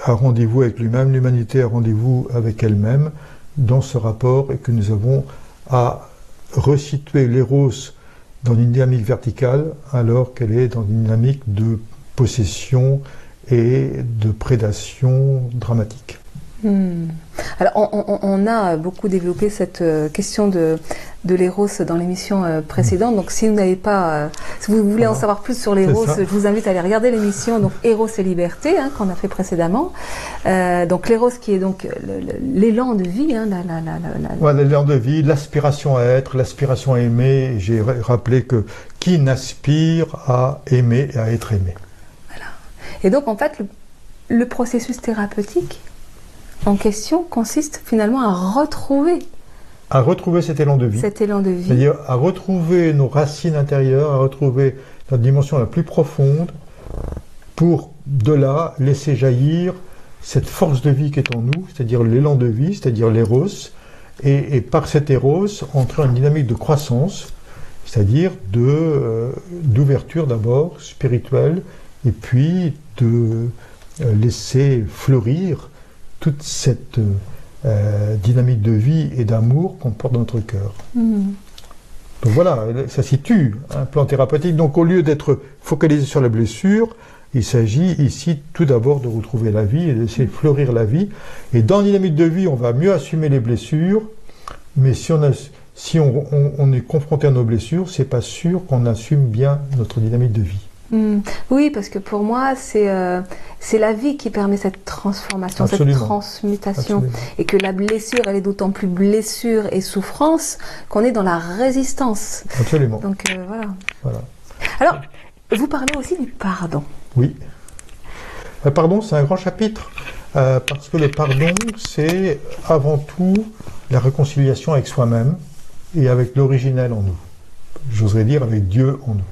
a rendez-vous avec lui-même, l'humanité a rendez-vous avec elle-même dans ce rapport, et que nous avons à resituer l'éros dans une dynamique verticale alors qu'elle est dans une dynamique de possession et de prédation dramatique. Alors on a beaucoup développé cette question de l'éros dans l'émission précédente, donc si vous n'avez pas, si vous voulez en savoir plus sur l'éros, je vous invite à aller regarder l'émission donc Héros et Liberté qu'on a fait précédemment. Donc l'éros qui est donc l'élan de vie, voilà, l'élan de vie, l'aspiration à être, l'aspiration à aimer. J'ai rappelé que qui n'aspire à aimer et à être aimé. Voilà. Et donc en fait le processus thérapeutique en question consiste finalement à retrouver cet élan de vie. Cet élan de vie. C'est-à-dire à retrouver nos racines intérieures, à retrouver notre dimension la plus profonde, pour de là laisser jaillir cette force de vie qui est en nous, c'est-à-dire l'élan de vie, c'est-à-dire l'éros, et par cet éros entrer en une dynamique de croissance, c'est-à-dire d'ouverture d'abord spirituelle, et puis de laisser fleurir toute cette dynamique de vie et d'amour qu'on porte dans notre cœur. Donc voilà, ça situe un plan thérapeutique. Donc au lieu d'être focalisé sur la blessure, il s'agit ici tout d'abord de retrouver la vie et de laisser fleurir la vie. Et dans la dynamique de vie, on va mieux assumer les blessures, mais si on est confronté à nos blessures, c'est pas sûr qu'on assume bien notre dynamique de vie. Oui, parce que pour moi, c'est la vie qui permet cette transformation, Absolument. cette transmutation. Absolument. Et que la blessure, elle est d'autant plus blessure et souffrance qu'on est dans la résistance. Absolument. Donc voilà. Voilà. Alors, vous parlez aussi du pardon. Oui. Le pardon, c'est un grand chapitre, parce que le pardon, c'est avant tout la réconciliation avec soi-même et avec l'originel en nous. J'oserais dire avec Dieu en nous.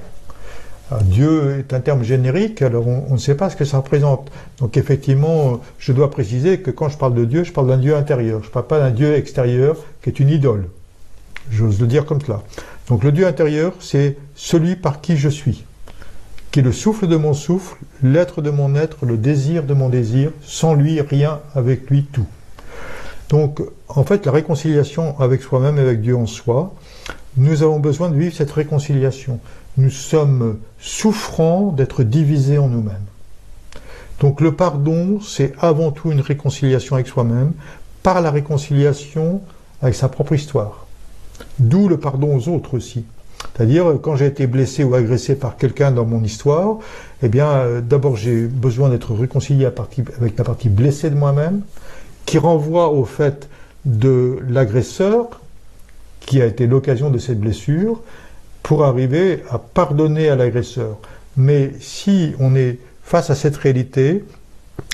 Alors, Dieu est un terme générique, alors on ne sait pas ce que ça représente. Donc effectivement, je dois préciser que quand je parle de Dieu, je parle d'un Dieu intérieur. Je ne parle pas d'un Dieu extérieur qui est une idole. J'ose le dire comme cela. Donc le Dieu intérieur, c'est celui par qui je suis, qui est le souffle de mon souffle, l'être de mon être, le désir de mon désir, sans lui rien, avec lui tout. Donc en fait la réconciliation avec soi-même et avec Dieu en soi, nous avons besoin de vivre cette réconciliation. Nous sommes souffrants d'être divisés en nous-mêmes. Donc le pardon, c'est avant tout une réconciliation avec soi-même, par la réconciliation avec sa propre histoire. D'où le pardon aux autres aussi. C'est-à-dire, quand j'ai été blessé ou agressé par quelqu'un dans mon histoire, eh bien, d'abord j'ai besoin d'être réconcilié avec la partie blessée de moi-même, qui renvoie au fait de l'agresseur, qui a été l'occasion de cette blessure, pour arriver à pardonner à l'agresseur. Mais si on est face à cette réalité,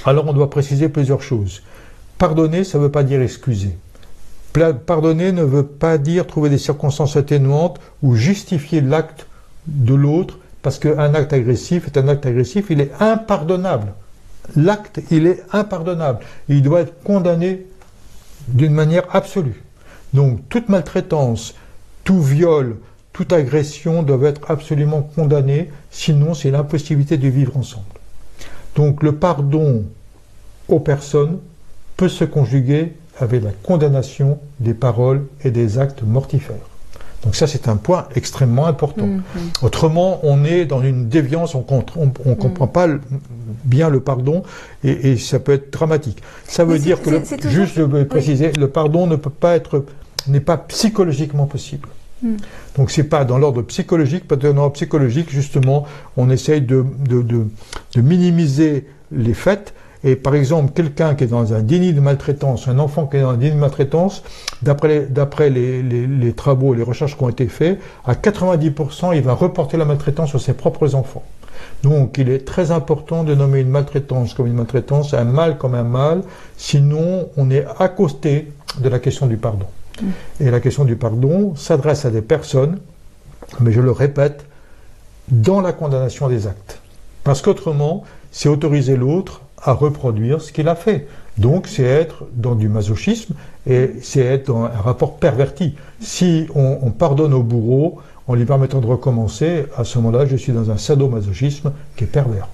alors on doit préciser plusieurs choses. Pardonner, ça ne veut pas dire excuser. Pardonner ne veut pas dire trouver des circonstances atténuantes ou justifier l'acte de l'autre, parce qu'un acte agressif est un acte agressif, il est impardonnable. L'acte, il est impardonnable. Il doit être condamné d'une manière absolue. Donc toute maltraitance, tout viol, toute agression doivent être absolument condamnés, sinon c'est l'impossibilité de vivre ensemble. Donc le pardon aux personnes peut se conjuguer avec la condamnation des paroles et des actes mortifères. Donc ça, c'est un point extrêmement important. Autrement, on est dans une déviance, on comprend pas bien le pardon, et ça peut être dramatique. Ça veut dire que, juste je veux préciser, le pardon ne peut pas être, n'est pas psychologiquement possible. Donc c'est pas dans l'ordre psychologique, pas dans l'ordre psychologique, justement, on essaye de minimiser les faits. Et par exemple, quelqu'un qui est dans un déni de maltraitance, un enfant qui est dans un déni de maltraitance, d'après les travaux, les recherches qui ont été faits, à 90%, il va reporter la maltraitance sur ses propres enfants. Donc il est très important de nommer une maltraitance comme une maltraitance, un mal comme un mal, sinon on est à côté de la question du pardon. Et la question du pardon s'adresse à des personnes, mais je le répète, dans la condamnation des actes. Parce qu'autrement, c'est autoriser l'autre à reproduire ce qu'il a fait. Donc c'est être dans du masochisme et c'est être dans un rapport perverti. Si on pardonne au bourreau en lui permettant de recommencer, à ce moment-là, je suis dans un sadomasochisme qui est pervers.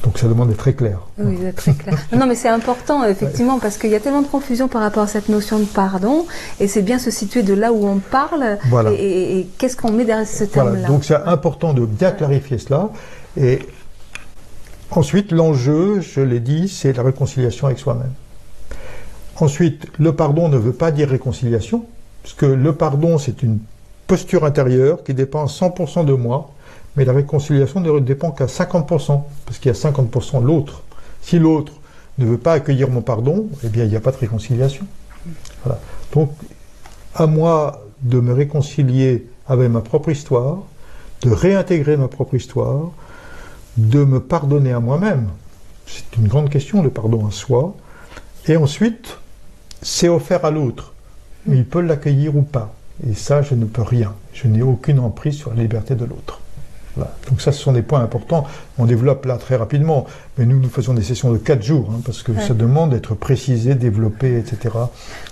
Donc ça demande d'être très clair. Oui, d'être très clair. Non, mais c'est important, effectivement, parce qu'il y a tellement de confusion par rapport à cette notion de pardon, et c'est bien se situer de là où on parle, voilà. et qu'est-ce qu'on met derrière ce terme-là. Voilà. Donc c'est important de bien clarifier cela. Et ensuite, l'enjeu, je l'ai dit, c'est la réconciliation avec soi-même. Ensuite, le pardon ne veut pas dire réconciliation, parce que le pardon, c'est une posture intérieure qui dépend 100% de moi, mais la réconciliation ne dépend qu'à 50%, parce qu'il y a 50% l'autre. Si l'autre ne veut pas accueillir mon pardon, eh bien, il n'y a pas de réconciliation. Voilà. Donc, à moi de me réconcilier avec ma propre histoire, de réintégrer ma propre histoire, de me pardonner à moi-même. C'est une grande question, le pardon à soi. Et ensuite, c'est offert à l'autre. Mais il peut l'accueillir ou pas. Et ça, je ne peux rien. Je n'ai aucune emprise sur la liberté de l'autre. Voilà. Donc ça, ce sont des points importants. On développe là très rapidement. Mais nous faisons des sessions de 4 jours, parce que ça demande d'être précisé, développé, etc.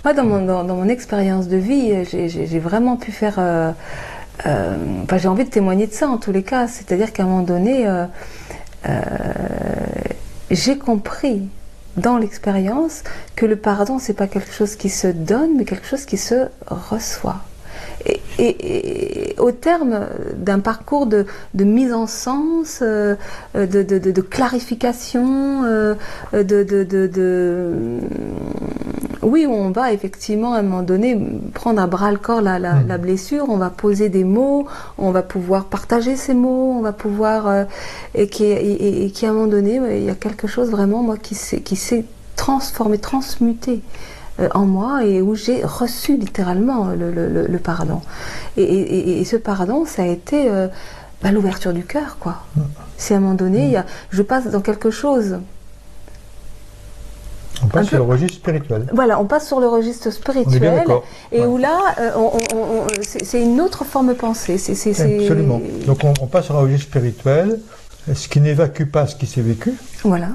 Moi, dans mon expérience de vie, j'ai vraiment pu faire... j'ai envie de témoigner de ça en tous les cas, c'est-à-dire qu'à un moment donné, j'ai compris dans l'expérience que le pardon, c'est pas quelque chose qui se donne, mais quelque chose qui se reçoit. Et au terme d'un parcours de mise en sens, de clarification, Oui, on va effectivement à un moment donné prendre à bras le corps la blessure, on va poser des mots, on va pouvoir partager ces mots, on va pouvoir et qui à un moment donné, il y a quelque chose vraiment moi qui s'est transformé, transmuté en moi et où j'ai reçu littéralement le pardon. Et ce pardon, ça a été l'ouverture du cœur, quoi. C'est à un moment donné, je passe dans quelque chose. On passe sur le registre spirituel. Voilà, on passe sur le registre spirituel et où là, c'est une autre forme de pensée. Absolument. Donc on passe sur un registre spirituel, ce qui n'évacue pas ce qui s'est vécu, voilà,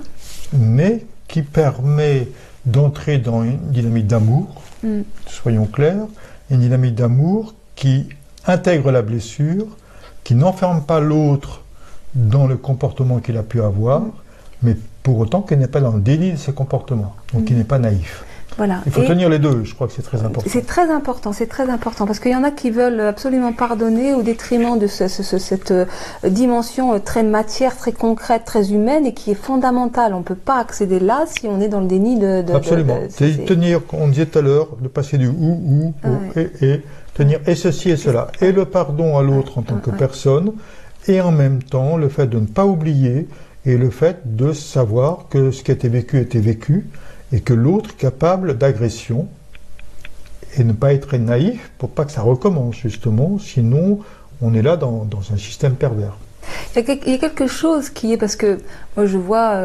mais qui permet d'entrer dans une dynamique d'amour, soyons clairs, une dynamique d'amour qui intègre la blessure, qui n'enferme pas l'autre dans le comportement qu'il a pu avoir, mais pour autant qu'il n'est pas dans le déni de ses comportements, donc qu'il n'est pas naïf. Voilà. Il faut tenir les deux, je crois que c'est très important. C'est très important, parce qu'il y en a qui veulent absolument pardonner au détriment de cette dimension très matière, très concrète, très humaine, et qui est fondamentale. On ne peut pas accéder là si on est dans le déni de... Absolument. C'est tenir, on disait tout à l'heure, de passer du ou au et, tenir et ceci et cela, et le pardon à l'autre en tant que personne, et en même temps le fait de ne pas oublier, et le fait de savoir que ce qui a été vécu, et que l'autre est capable d'agression, et ne pas être naïf pour pas que ça recommence justement, sinon on est là dans un système pervers. Il y a quelque chose qui est, parce que moi je vois,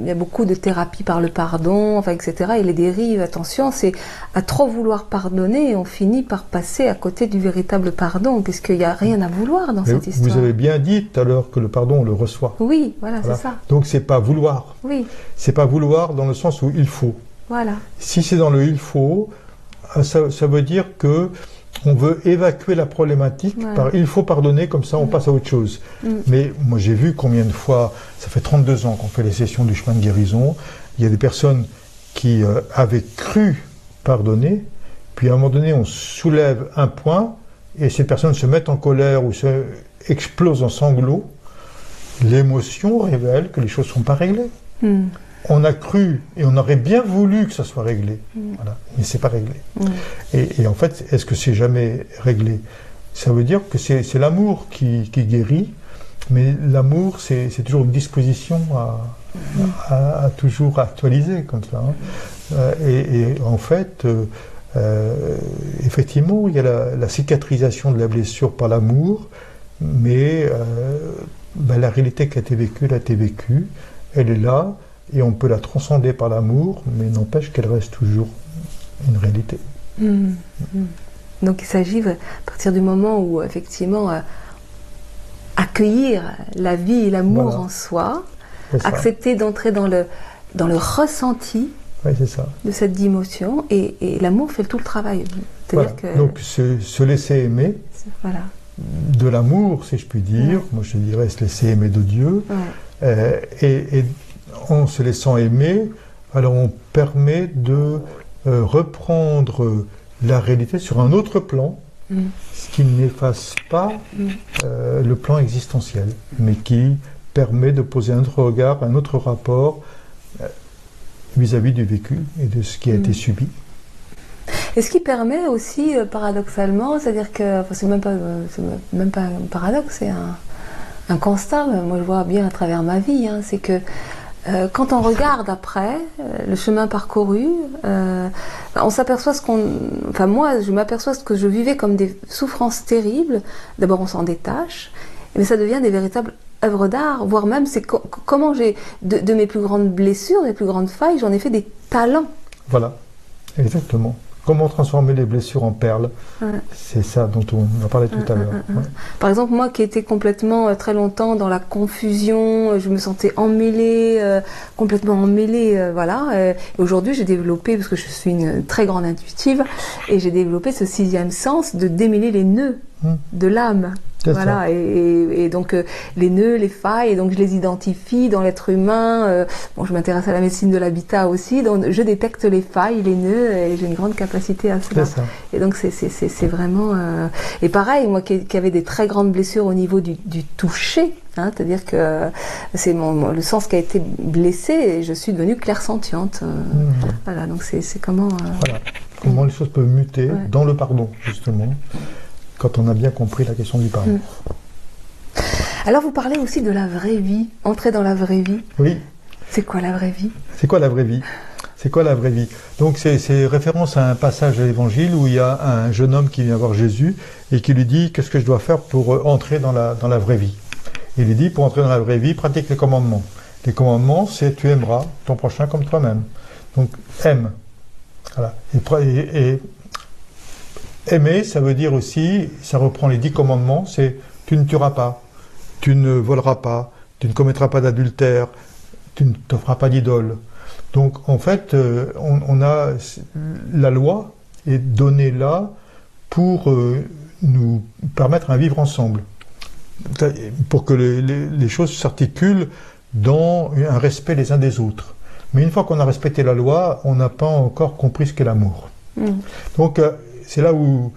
il y a beaucoup de thérapies par le pardon, enfin, etc. Et les dérives, attention, c'est à trop vouloir pardonner, on finit par passer à côté du véritable pardon, puisqu'il n'y a rien à vouloir dans cette histoire. Vous avez bien dit tout à l'heure que le pardon, on le reçoit. Oui, voilà. C'est ça. Donc c'est pas vouloir. Oui. C'est pas vouloir dans le sens où il faut. Voilà. Si c'est dans le il faut, ça veut dire que on veut évacuer la problématique par il faut pardonner, comme ça on passe à autre chose. Mais moi j'ai vu combien de fois, ça fait 32 ans qu'on fait les sessions du chemin de guérison, il y a des personnes qui avaient cru pardonner, puis à un moment donné on soulève un point et ces personnes se mettent en colère ou explosent en sanglots. L'émotion révèle que les choses ne sont pas réglées. On a cru et on aurait bien voulu que ça soit réglé, voilà, mais c'est pas réglé. Et en fait, est-ce que c'est jamais réglé? Ça veut dire que c'est l'amour qui guérit, mais l'amour, c'est toujours une disposition à toujours actualiser comme ça. Et en fait, effectivement, il y a la cicatrisation de la blessure par l'amour, mais la réalité qui a été vécue, elle a été vécue, elle est là. Et on peut la transcender par l'amour, mais n'empêche qu'elle reste toujours une réalité. Donc il s'agit, à partir du moment où, effectivement, accueillir la vie et l'amour en soi, accepter d'entrer dans le ressenti de cette dimension, et l'amour fait tout le travail. Donc se laisser aimer, de l'amour, si je puis dire, moi je dirais se laisser aimer de Dieu, et en se laissant aimer, alors on permet de reprendre la réalité sur un autre plan, ce qui n'efface pas le plan existentiel, mais qui permet de poser un autre regard, un autre rapport vis-à-vis du vécu et de ce qui a été subi. Et ce qui permet aussi, paradoxalement, c'est-à-dire que c'est même pas un paradoxe, c'est un constat, moi je vois bien à travers ma vie, c'est que quand on regarde après le chemin parcouru, on s'aperçoit moi je m'aperçois que je vivais comme des souffrances terribles. D'abord on s'en détache, mais ça devient des véritables œuvres d'art, voire même c'est comment j'ai de mes plus grandes blessures, des plus grandes failles, j'en ai fait des talents. Voilà, exactement. Comment transformer les blessures en perles, c'est ça dont on a parlé tout à l'heure. Par exemple, moi qui étais complètement très longtemps dans la confusion, je me sentais emmêlée, complètement emmêlée, voilà. Aujourd'hui, j'ai développé, parce que je suis une très grande intuitive, et j'ai développé ce 6e sens de démêler les nœuds de l'âme. Voilà, et donc les nœuds, les failles, et donc je les identifie dans l'être humain. Bon, je m'intéresse à la médecine de l'habitat aussi, donc je détecte les failles, les nœuds, et j'ai une grande capacité à cela. Et donc c'est vraiment... Et pareil, moi qui avais des très grandes blessures au niveau du toucher, hein, c'est-à-dire que c'est le sens qui a été blessé, et je suis devenue clairsentiente. Voilà, donc c'est comment... Voilà, comment les choses peuvent muter dans le pardon, justement. Quand on a bien compris la question du pardon. Alors vous parlez aussi de la vraie vie, entrer dans la vraie vie. Oui. C'est quoi la vraie vie? C'est quoi la vraie vie? C'est quoi la vraie vie? Donc c'est référence à un passage de l'Évangile où il y a un jeune homme qui vient voir Jésus et qui lui dit qu'est-ce que je dois faire pour entrer dans la vraie vie. Il lui dit pour entrer dans la vraie vie, pratique les commandements. Les commandements, c'est tu aimeras ton prochain comme toi-même. Donc aime. Voilà. Et aimer, ça veut dire aussi, ça reprend les 10 commandements, c'est tu ne tueras pas, tu ne voleras pas, tu ne commettras pas d'adultère, tu ne te feras pas d'idole. Donc en fait, on a la loi est donnée là pour nous permettre un vivre ensemble, pour que les choses s'articulent dans un respect les uns des autres. Mais une fois qu'on a respecté la loi, on n'a pas encore compris ce qu'est l'amour. Donc c'est là où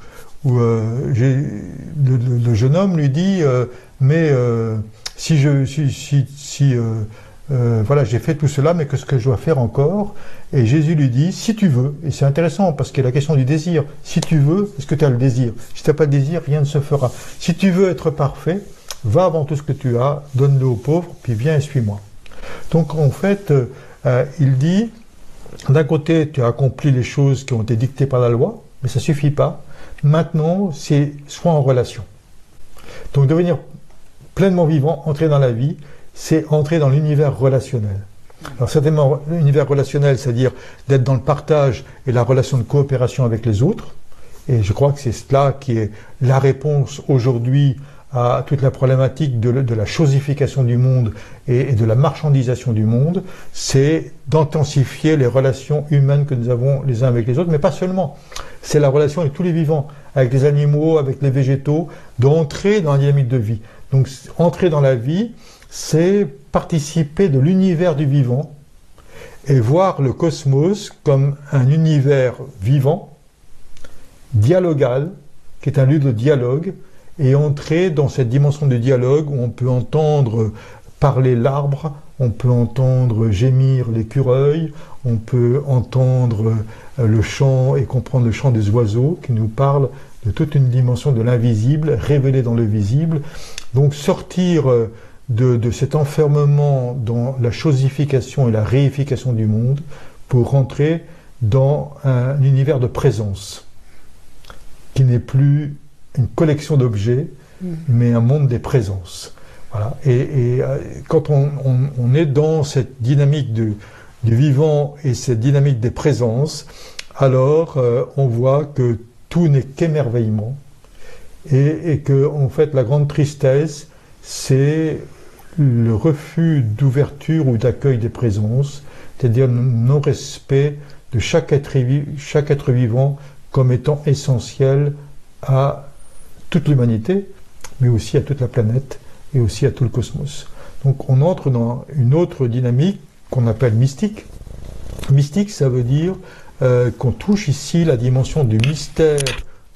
le jeune homme lui dit mais voilà, j'ai fait tout cela, mais qu'est-ce que je dois faire encore? Et Jésus lui dit, si tu veux, et c'est intéressant parce qu'il y a la question du désir, si tu veux, est-ce que tu as le désir? Si tu n'as pas de désir, rien ne se fera. Si tu veux être parfait, va avant tout ce que tu as, donne-le aux pauvres, puis viens et suis-moi. Donc en fait, il dit, d'un côté, tu as accompli les choses qui ont été dictées par la loi, mais ça ne suffit pas. Maintenant, c'est soit en relation. Donc devenir pleinement vivant, entrer dans la vie, c'est entrer dans l'univers relationnel. Alors certainement, l'univers relationnel, c'est-à-dire d'être dans le partage et la relation de coopération avec les autres. Et je crois que c'est cela qui est la réponse aujourd'hui à toute la problématique de la chosification du monde et de la marchandisation du monde, c'est d'intensifier les relations humaines que nous avons les uns avec les autres, mais pas seulement. C'est la relation avec tous les vivants, avec les animaux, avec les végétaux, d'entrer dans la dynamique de vie. Donc entrer dans la vie, c'est participer de l'univers du vivant et voir le cosmos comme un univers vivant, dialogal, qui est un lieu de dialogue, et entrer dans cette dimension de dialogue où on peut entendre parler l'arbre, on peut entendre gémir l'écureuil, on peut entendre le chant et comprendre le chant des oiseaux qui nous parlent de toute une dimension de l'invisible, révélée dans le visible. Donc sortir de cet enfermement dans la chosification et la réification du monde pour rentrer dans un univers de présence qui n'est plus une collection d'objets, mais un monde des présences. Voilà. Et quand on est dans cette dynamique du vivant et cette dynamique des présences, alors on voit que tout n'est qu'émerveillement et que en fait la grande tristesse, c'est le refus d'ouverture ou d'accueil des présences, c'est-à-dire le non-respect de chaque être vivant comme étant essentiel à toute l'humanité, mais aussi à toute la planète et aussi à tout le cosmos. Donc on entre dans une autre dynamique qu'on appelle mystique. Mystique, ça veut dire qu'on touche ici la dimension du mystère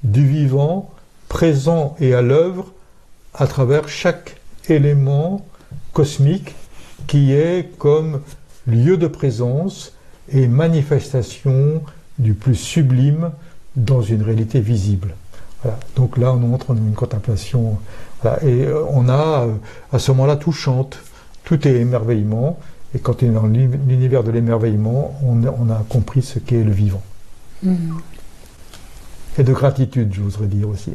du vivant, présent et à l'œuvre à travers chaque élément cosmique qui est comme lieu de présence et manifestation du plus sublime dans une réalité visible. Voilà. Donc là, on entre dans une contemplation. Voilà. Et on a, à ce moment-là, tout chante, tout est émerveillement. Et quand on est dans l'univers de l'émerveillement, on a compris ce qu'est le vivant. Et de gratitude, je voudrais dire aussi.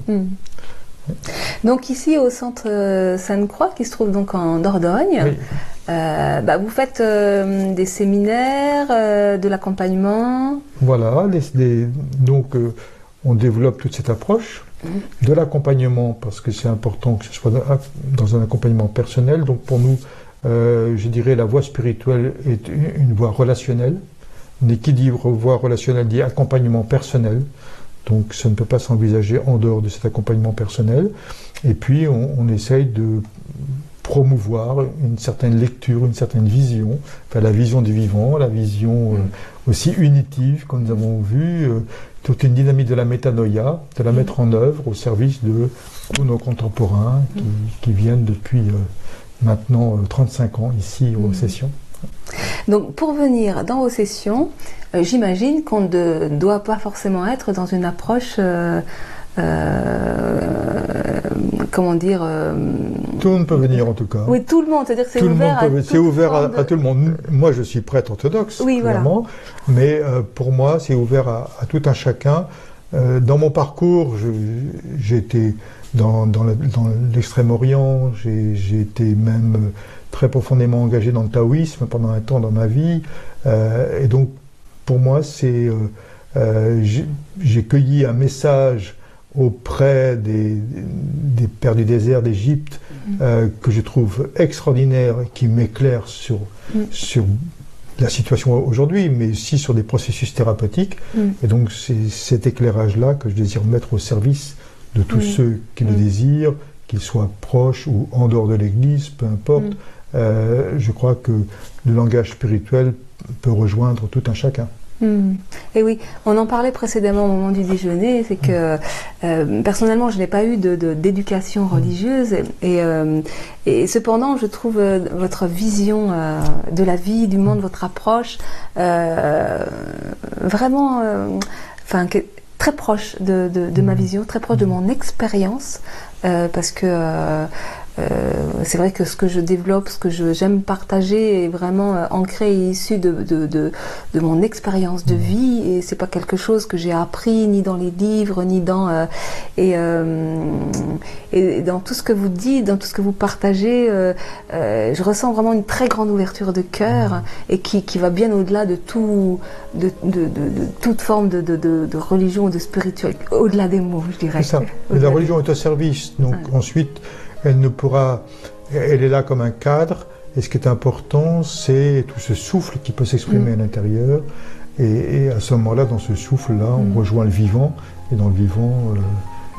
Donc ici, au centre Sainte-Croix, qui se trouve donc en Dordogne, vous faites des séminaires, de l'accompagnement. Voilà, donc on développe toute cette approche de l'accompagnement, parce que c'est important que ce soit dans un accompagnement personnel. Donc pour nous, je dirais la voie spirituelle est une voie relationnelle. Mais qui dit voie relationnelle dit accompagnement personnel. Donc ça ne peut pas s'envisager en dehors de cet accompagnement personnel. Et puis on essaye de promouvoir une certaine lecture, une certaine vision, enfin la vision du vivant, la vision aussi unitive, comme nous avons vu, toute une dynamique de la métanoïa, de la mettre en œuvre au service de tous nos contemporains qui viennent depuis maintenant 35 ans ici aux sessions. Donc pour venir dans vos sessions, j'imagine qu'on ne doit pas forcément être dans une approche, comment dire... Tout le monde peut venir en tout cas. Oui, tout le monde, c'est-à-dire que c'est ouvert à tout le monde. Moi je suis prêtre orthodoxe, oui, clairement, voilà. Mais pour moi c'est ouvert à tout un chacun. Dans mon parcours, j'ai été dans l'Extrême-Orient, j'ai été même très profondément engagé dans le taoïsme pendant un temps dans ma vie. Et donc, pour moi, j'ai cueilli un message auprès des pères du désert d'Égypte que je trouve extraordinaire, qui m'éclaire sur la situation aujourd'hui, mais aussi sur des processus thérapeutiques. Et donc, c'est cet éclairage-là que je désire mettre au service de tous ceux qui le désirent, qu'ils soient proches ou en dehors de l'Église, peu importe. Je crois que le langage spirituel peut rejoindre tout un chacun. Et oui, on en parlait précédemment au moment du déjeuner, c'est que personnellement je n'ai pas eu d'éducation religieuse et cependant je trouve votre vision de la vie, du monde, votre approche vraiment très proche de ma vision, très proche de mon expérience, parce que c'est vrai que ce que je développe, ce que j'aime partager est vraiment ancré et issu de mon expérience de vie, et c'est pas quelque chose que j'ai appris ni dans les livres ni dans et dans tout ce que vous dites, dans tout ce que vous partagez, je ressens vraiment une très grande ouverture de cœur et qui va bien au-delà de toute forme de religion ou de spiritualité, au-delà des mots, je dirais. C'est ça. Mais la religion est au service, donc ensuite elle est là comme un cadre, et ce qui est important, c'est tout ce souffle qui peut s'exprimer à l'intérieur, et à ce moment-là, dans ce souffle-là, on rejoint le vivant, et dans le vivant,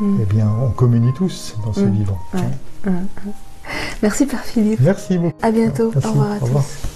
eh bien, on communie tous dans ce vivant. Merci Père Philippe. Merci beaucoup. À bientôt. Merci. Au revoir à tous.